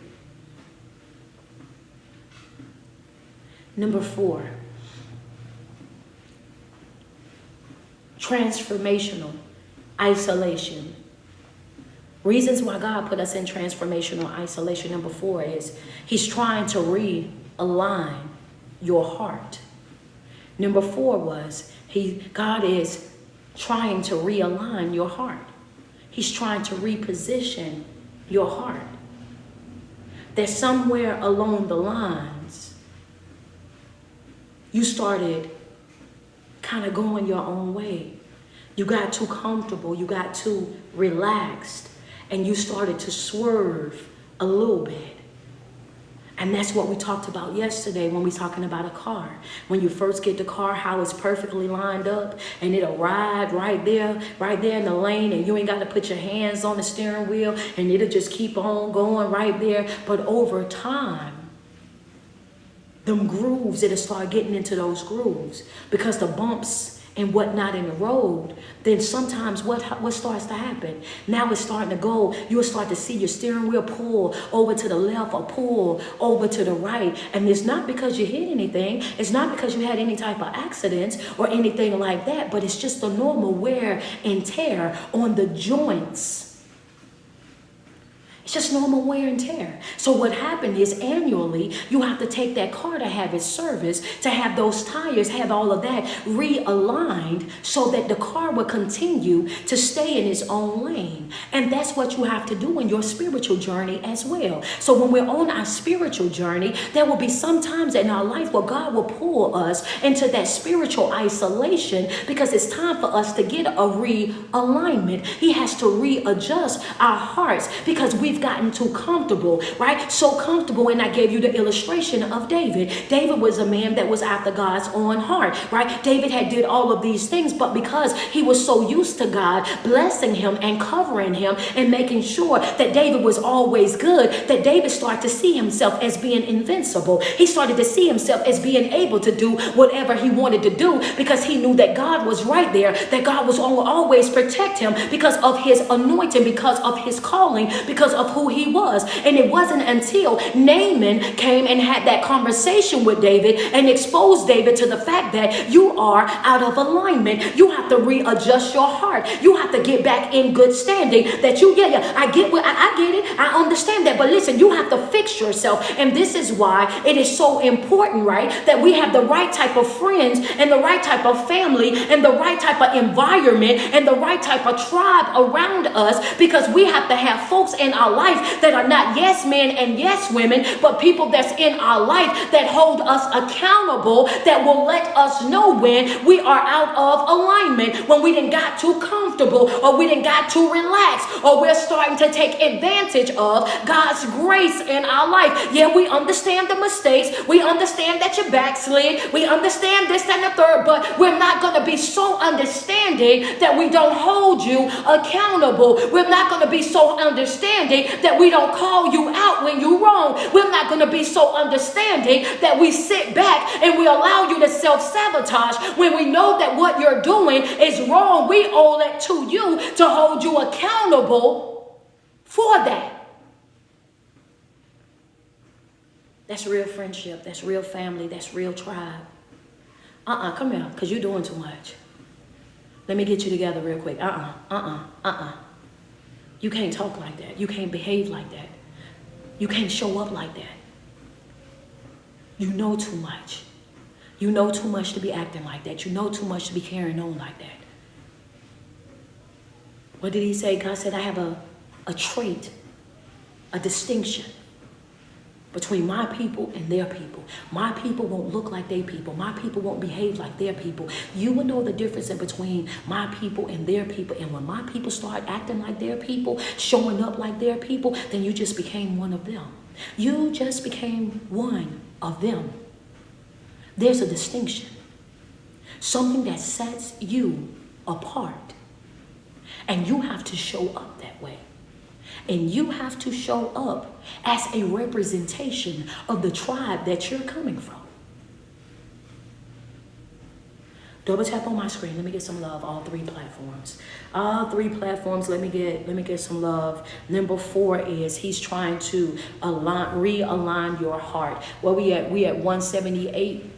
Number 4. Transformational isolation. Reasons why God put us in transformational isolation. Number 4 is he's trying to realign your heart. Number 4 was God is trying to realign your heart. He's trying to reposition your heart. That somewhere along the lines, you started kind of going your own way. You got too comfortable. You got too relaxed. And you started to swerve a little bit. And that's what we talked about yesterday when we talking about a car. When you first get the car, how it's perfectly lined up and it'll ride right there in the lane, and you ain't got to put your hands on the steering wheel, and it'll just keep on going right there. But over time, them grooves, it'll start getting into those grooves because the bumps and whatnot in the road, then sometimes what starts to happen? Now it's starting to go, you'll start to see your steering wheel pull over to the left or pull over to the right. And it's not because you hit anything. It's not because you had any type of accidents or anything like that, but it's just the normal wear and tear on the joints. It's just normal wear and tear. So what happened is annually, you have to take that car to have it serviced, to have those tires, have all of that realigned so that the car will continue to stay in its own lane. And that's what you have to do in your spiritual journey as well. So when we're on our spiritual journey, there will be some times in our life where God will pull us into that spiritual isolation because it's time for us to get a realignment. He has to readjust our hearts because we've gotten too comfortable, right? So comfortable. And I gave you the illustration of David. David was a man that was after God's own heart, right? David had did all of these things, but because he was so used to God blessing him and covering him and making sure that David was always good, that David started to see himself as being invincible. He started to see himself as being able to do whatever he wanted to do because he knew that God was right there, that God was always protect him because of his anointing, because of his calling, because of who he was. And it wasn't until Naaman came and had that conversation with David and exposed David to the fact that you are out of alignment. You have to readjust your heart. You have to get back in good standing. That I get it. I understand that. But listen, you have to fix yourself. And this is why it is so important, right? That we have the right type of friends and the right type of family and the right type of environment and the right type of tribe around us, because we have to have folks in our life that are not yes men and yes women, but people that's in our life that hold us accountable, that will let us know when we are out of alignment, when we done got too comfortable or we done got too relaxed or we're starting to take advantage of God's grace in our life. Yeah, we understand the mistakes. We understand that you backslid. We understand this and the third, but we're not going to be so understanding that we don't hold you accountable. We're not going to be so understanding that we don't call you out when you're wrong. We're not going to be so understanding that we sit back and we allow you to self-sabotage when we know that what you're doing is wrong. We owe it to you to hold you accountable for that. That's real friendship. That's real family. That's real tribe. Come here, because you're doing too much. Let me get you together real quick. You can't talk like that. You can't behave like that. You can't show up like that. You know too much. You know too much to be acting like that. You know too much to be carrying on like that. What did he say? God said, I have a trait, a distinction between my people and their people. My people won't look like their people. My people won't behave like their people. You will know the difference in between my people and their people. And when my people start acting like their people, showing up like their people, then you just became one of them. You just became one of them. There's a distinction. Something that sets you apart. And you have to show up that way. And you have to show up as a representation of the tribe that you're coming from. Double tap on my screen. Let me get some love. All three platforms. All three platforms. Let me get some love. Number 4 is he's trying to realign your heart. Well, we at 178.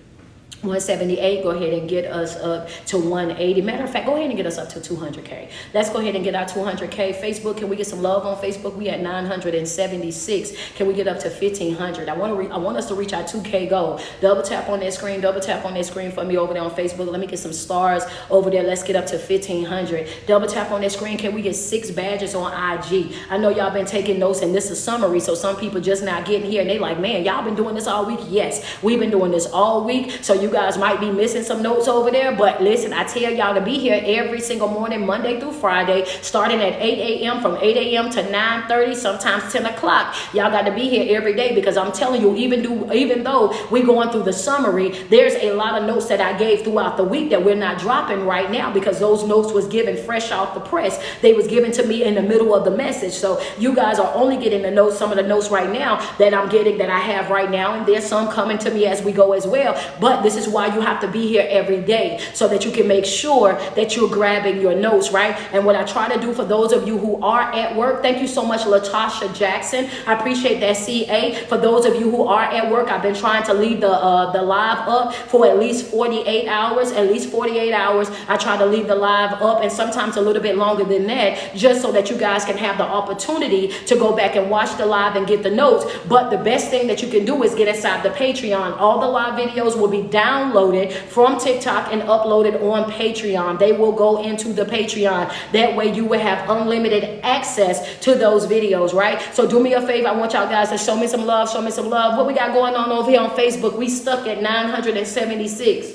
178, go ahead and get us up to 180. Matter of fact, go ahead and get us up to 200K. Let's go ahead and get our 200K. Facebook, can we get some love on Facebook? We at 976. Can we get up to 1,500? I want us to reach our 2K goal. Double tap on that screen. Double tap on that screen for me over there on Facebook. Let me get some stars over there. Let's get up to 1,500. Double tap on that screen. Can we get 6 badges on IG? I know y'all been taking notes, and this is a summary, so some people just not getting here, and they like, man, y'all been doing this all week. Yes, we've been doing this all week, so you guys might be missing some notes over there, but listen, I tell y'all to be here every single morning, Monday through Friday, starting at 8 a.m. from 8 a.m. to 9:30, sometimes 10 o'clock. Y'all got to be here every day, because I'm telling you, even though we're going through the summary, there's a lot of notes that I gave throughout the week that we're not dropping right now, because those notes was given fresh off the press. They was given to me in the middle of the message. So you guys are only getting the notes, some of the notes right now that I'm getting, that I have right now, and there's some coming to me as we go as well. But this is why you have to be here every day, so that you can make sure that you're grabbing your notes, right? And what I try to do for those of you who are at work, thank you so much, Latasha Jackson. I appreciate that, CA. For those of you who are at work, I've been trying to leave the live up for at least 48 hours. At least 48 hours. I try to leave the live up, and sometimes a little bit longer than that, just so that you guys can have the opportunity to go back and watch the live and get the notes. But the best thing that you can do is get inside the Patreon. All the live videos will be downloaded from TikTok and uploaded on Patreon. They will go into the Patreon. That way you will have unlimited access to those videos, right? So do me a favor. I want y'all guys to show me some love. Show me some love. What we got going on over here on Facebook? We stuck at 976.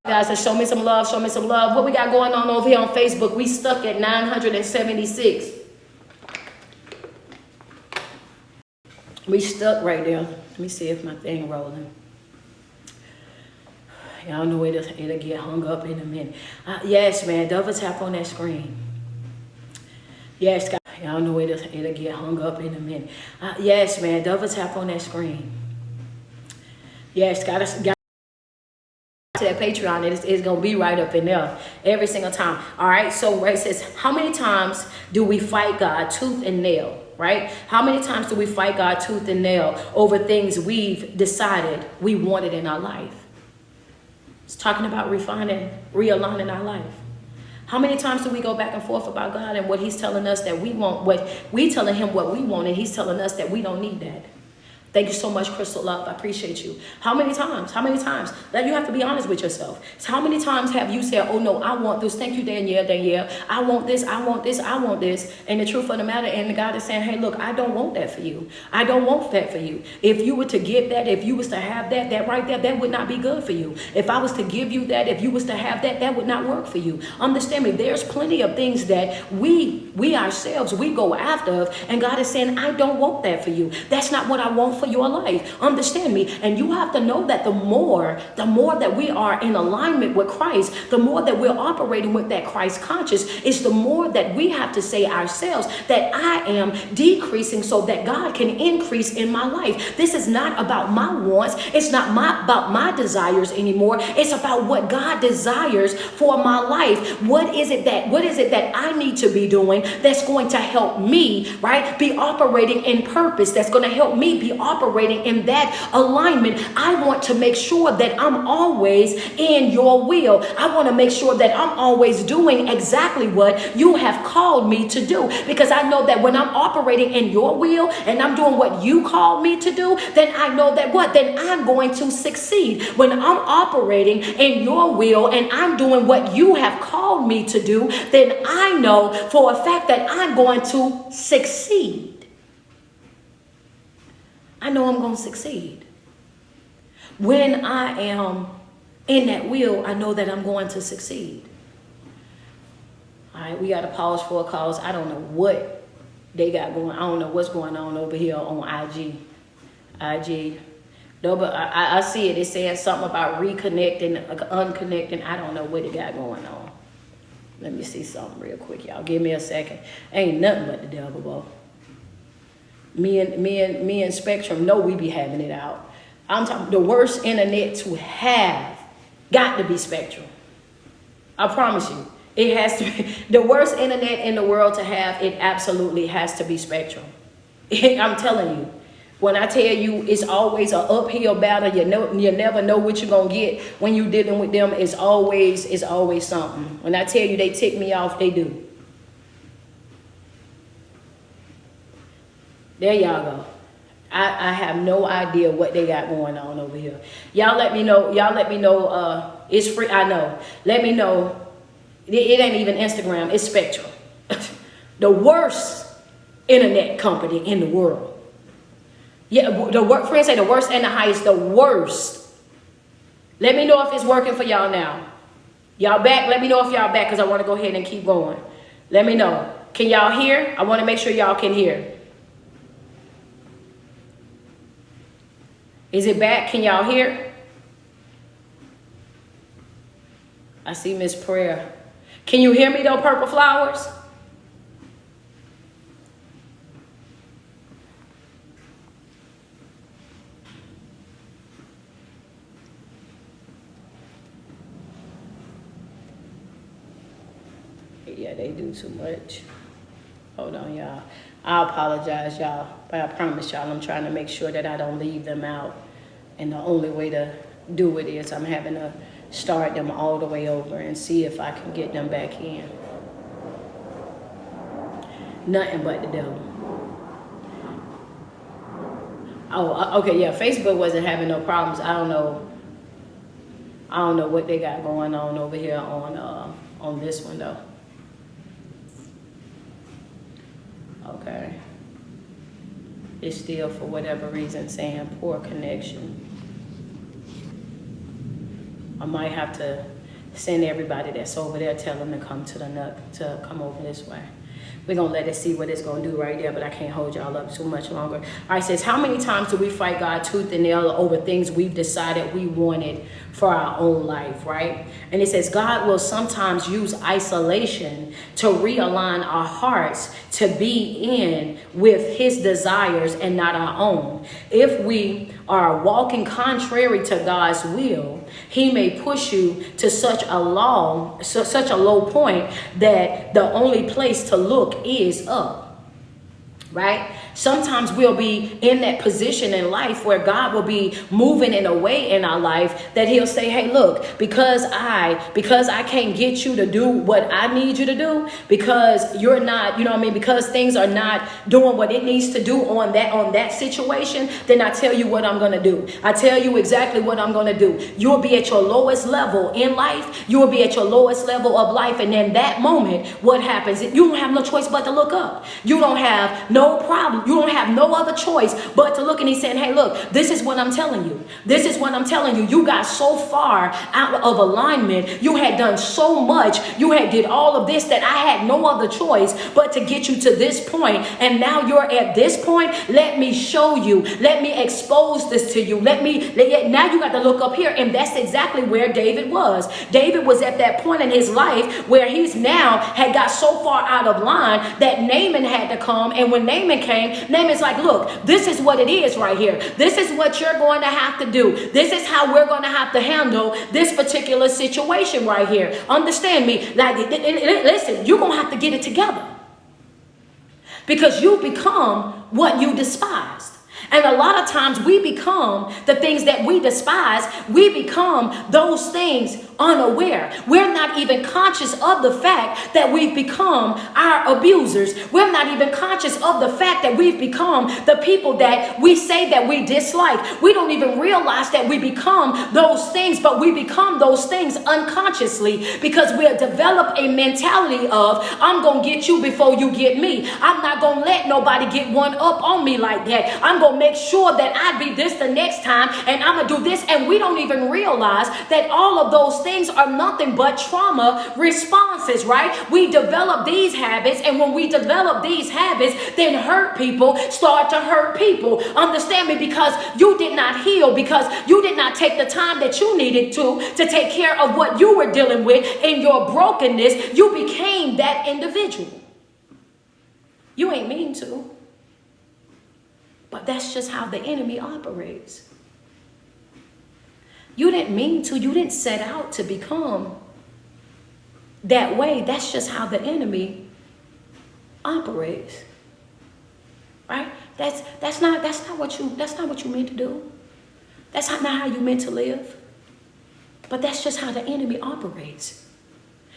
Guys, to show me some love. Show me some love. What we got going on over here on Facebook? We stuck at 976. We stuck right there. Let me see if my thing rolling. Y'all know it'll get hung up in a minute. Yes, man. Double tap on that screen. Yes, guys. Y'all know it'll get hung up in a minute. Yes, man. Double tap on that screen. Yes, got to that Patreon. It's going to be right up in there every single time. All right. So Ray says, how many times do we fight God tooth and nail? Right? How many times do we fight God tooth and nail over things we've decided we wanted in our life? It's talking about realigning our life. How many times do we go back and forth about God and what he's telling us that we want, what we telling him what we want, and he's telling us that we don't need that? Thank you so much, Crystal Love. I appreciate you. How many times? How many times? That you have to be honest with yourself. So how many times have you said, oh no, I want this. Thank you, Danielle. I want this. I want this. I want this. And the truth of the matter, and God is saying, hey, look, I don't want that for you. I don't want that for you. If you were to get that, if you was to have that right there, that would not be good for you. If I was to give you that, if you was to have that, that would not work for you. Understand me, there's plenty of things that we ourselves, we go after, and God is saying, I don't want that for you. That's not what I want for your life. Understand me. And you have to know that the more that we are in alignment with Christ, the more that we're operating with that Christ conscious, is the more that we have to say ourselves that I am decreasing so that God can increase in my life. This is not about my wants. It's not about my desires anymore. It's about what God desires for my life. What is it that I need to be doing that's going to help me, right? Be operating in purpose. That's going to help me be operating in that alignment, I want to make sure that I'm always in your will. I want to make sure that I'm always doing exactly what you have called me to do, because I know that when I'm operating in your will and I'm doing what you called me to do, then I know that then I'm going to succeed. When I'm operating in your will and I'm doing what you have called me to do, then I know for a fact that I'm going to succeed. I know I'm going to succeed. When I am in that will, I know that I'm going to succeed. All right, we got to pause for a cause. I don't know what they got going. I don't know what's going on over here on IG. No, but I see it. It's saying something about reconnecting, unconnecting. I don't know what it got going on. Let me see something real quick, y'all. Give me a second. Ain't nothing but the devil, boy. Me and Spectrum know we be having it out. I'm talking the worst internet to have got to be Spectrum. I promise you. It has to be the worst internet in the world to have. It absolutely has to be Spectrum. I'm telling you. When I tell you it's always an uphill battle, you never know what you're gonna get when you're dealing with them. It's always something. When I tell you they tick me off, they do. There y'all go. I have no idea what they got going on over here. Y'all let me know. It's free. I know. Let me know. It ain't even Instagram. It's Spectrum. The worst internet company in the world. Yeah, friends say the worst and the highest, the worst. Let me know if it's working for y'all now. Y'all back? Let me know if y'all back, because I want to go ahead and keep going. Let me know. Can y'all hear? I want to make sure y'all can hear. Is it back? Can y'all hear? I see Miss Prayer. Can you hear me though, Purple Flowers? Yeah, they do too much. Hold on, y'all. I apologize, y'all, but I promise y'all I'm trying to make sure that I don't leave them out. And the only way to do it is I'm having to start them all the way over and see if I can get them back in. Nothing but the devil. Oh, okay, yeah, Facebook wasn't having no problems. I don't know what they got going on over here on this one though. Okay. It's still, for whatever reason, saying poor connection. I might have to send everybody that's over there, tell them to come to come over this way. We're going to let it see what it's going to do right there, but I can't hold y'all up too much longer. All right, it says, how many times do we fight God tooth and nail over things we've decided we wanted for our own life, right? And it says, God will sometimes use isolation to realign our hearts to be in with his desires and not our own. If we are walking contrary to God's will, he may push you to such a low point that the only place to look is up, right? Sometimes we'll be in that position in life where God will be moving in a way in our life that he'll say, hey, look, because I can't get you to do what I need you to do, because you're not, because things are not doing what it needs to do on that situation, then I tell you what I'm going to do. I tell you exactly what I'm going to do. You'll be at your lowest level in life. You will be at your lowest level of life. And in that moment, what happens? You don't have no choice but to look up. You don't have no problem. You don't have no other choice but to look, and he's saying, hey, look, this is what I'm telling you. This is what I'm telling you. You got so far out of alignment. You had done so much. You had did all of this that I had no other choice but to get you to this point. And now you're at this point. Let me show you. Let me expose this to you. Now you got to look up here. And that's exactly where David was. David was at that point in his life where he's now had got so far out of line that Naaman had to come. And when Naaman came, Naaman's like, look, this is what it is right here. This is what you're going to have to do. This is how we're going to have to handle this particular situation right here. Understand me? Like, listen, you're going to have to get it together, because you become what you despised. And a lot of times we become the things that we despise. We become those things unaware. We're not even conscious of the fact that we've become our abusers. We're not even conscious of the fact that we've become the people that we say that we dislike. We don't even realize that we become those things, but we become those things unconsciously because we have developed a mentality of, I'm going to get you before you get me. I'm not going to let nobody get one up on me like that. I'm going to make sure that I be this the next time, and I'm going to do this. And we don't even realize that all of those things are nothing but trauma responses, right? We develop these habits, and when we develop these habits, then hurt people start to hurt people. Understand me? Because you did not heal, because you did not take the time that you needed to take care of what you were dealing with in your brokenness. You became that individual. You ain't mean to, but that's just how the enemy operates. You didn't mean to. You didn't set out to become that way. That's just how the enemy operates. Right? That's not what you meant to do. That's not how you meant to live. But that's just how the enemy operates.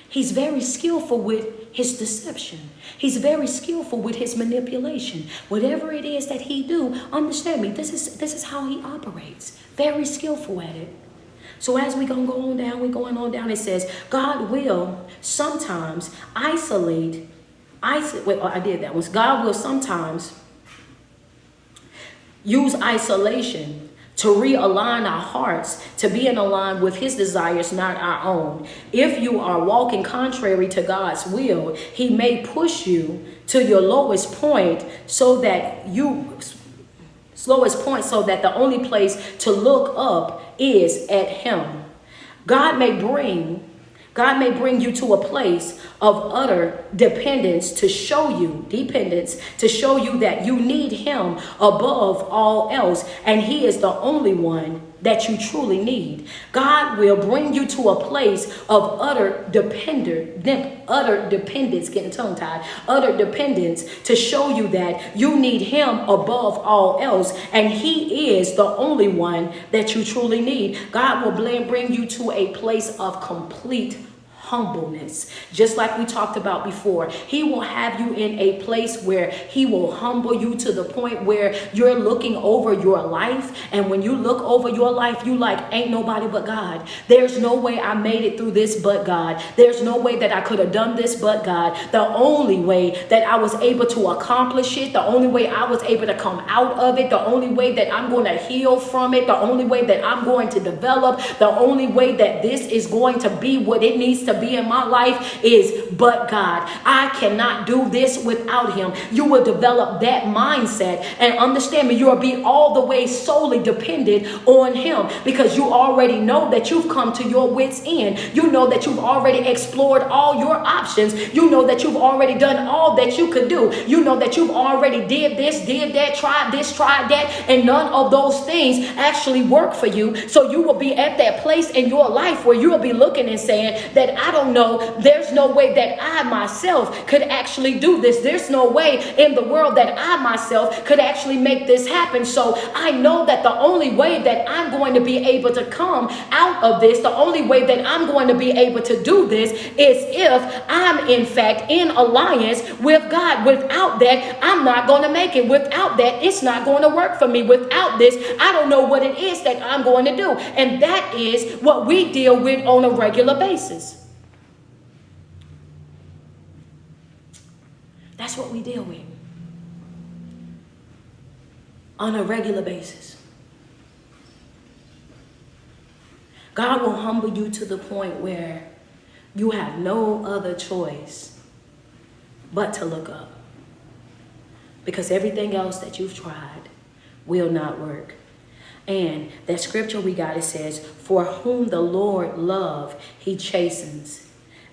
He's very skillful with his deception. He's very skillful with his manipulation. Whatever it is that he do, understand me, this is how he operates. Very skillful at it. So as we're going to go on down, we're going on down, it says, God will sometimes isolate. I did that once. God will sometimes use isolation to realign our hearts to be in line with his desires, not our own. If you are walking contrary to God's will, he may push you to your lowest point so that the only place to look up is at him. God may bring you to a place of utter dependence to show you that you need him above all else, and he is the only one that you truly need. God will bring you to a place of utter dependence, to show you that you need him above all else, and he is the only one that you truly need. God will bring you to a place of complete humbleness, just like we talked about before. He will have you in a place where he will humble you to the point where you're looking over your life, and when you look over your life, you like, ain't nobody but God. There's no way I made it through this but God. There's no way that I could have done this but God. The only way that I was able to accomplish it, the only way I was able to come out of it, the only way that I'm going to heal from it, the only way that I'm going to develop, the only way that this is going to be what it needs to be in my life is but God. I cannot do this without him. You will develop that mindset, and understand me, you will be all the way solely dependent on him, because you already know that you've come to your wits end. You know that you've already explored all your options. You know that you've already done all that you could do. You know that you've already did this, did that, tried this, tried that, and none of those things actually work for you. So you will be at that place in your life where you will be looking and saying that I don't know, there's no way that I myself could actually do this. There's no way in the world that I myself could actually make this happen. So I know that the only way that I'm going to be able to come out of this, the only way that I'm going to be able to do this is if I'm in fact in alliance with God. Without that, I'm not going to make it. Without that, it's not going to work for me. Without this, I don't know what it is that I'm going to do. And that is what we deal with on a regular basis. That's what we deal with on a regular basis. God will humble you to the point where you have no other choice but to look up, because everything else that you've tried will not work. And that scripture we got, it says, for whom the Lord love, he chastens,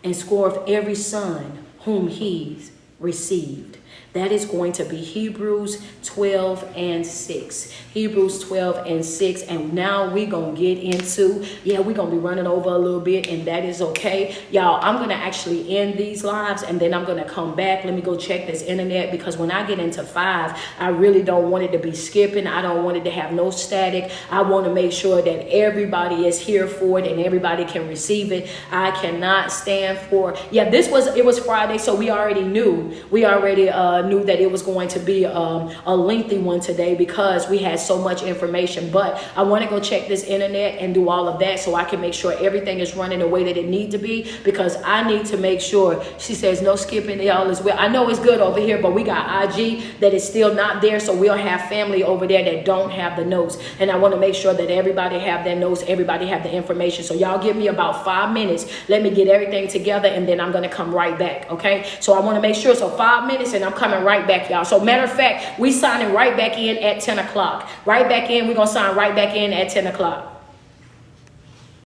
and scoreth every son whom he's received. That is going to be Hebrews 12 and 6. Hebrews 12 and 6. And now we're going to get into, we're going to be running over a little bit, and that is okay. Y'all, I'm going to actually end these lives, and then I'm going to come back. Let me go check this internet, because when I get into 5, I really don't want it to be skipping. I don't want it to have no static. I want to make sure that everybody is here for it and everybody can receive it. I cannot stand for, it was Friday, so we already knew. We already knew that it was going to be a lengthy one today because we had so much information. But I want to go check this internet and do all of that so I can make sure everything is running the way that it needs to be, because I need to make sure. She says no skipping, y'all, as well. I know it's good over here, but we got IG that is still not there, so we'll have family over there that don't have the notes, and I want to make sure that everybody have their notes, everybody have the information. So y'all give me about 5 minutes. Let me get everything together, and then I'm going to come right back. Okay, so I want to make sure. So 5 minutes, and I'm coming right back, y'all. So matter of fact, we signing right back in at 10 o'clock. Right back in. We're going to sign right back in at 10 o'clock.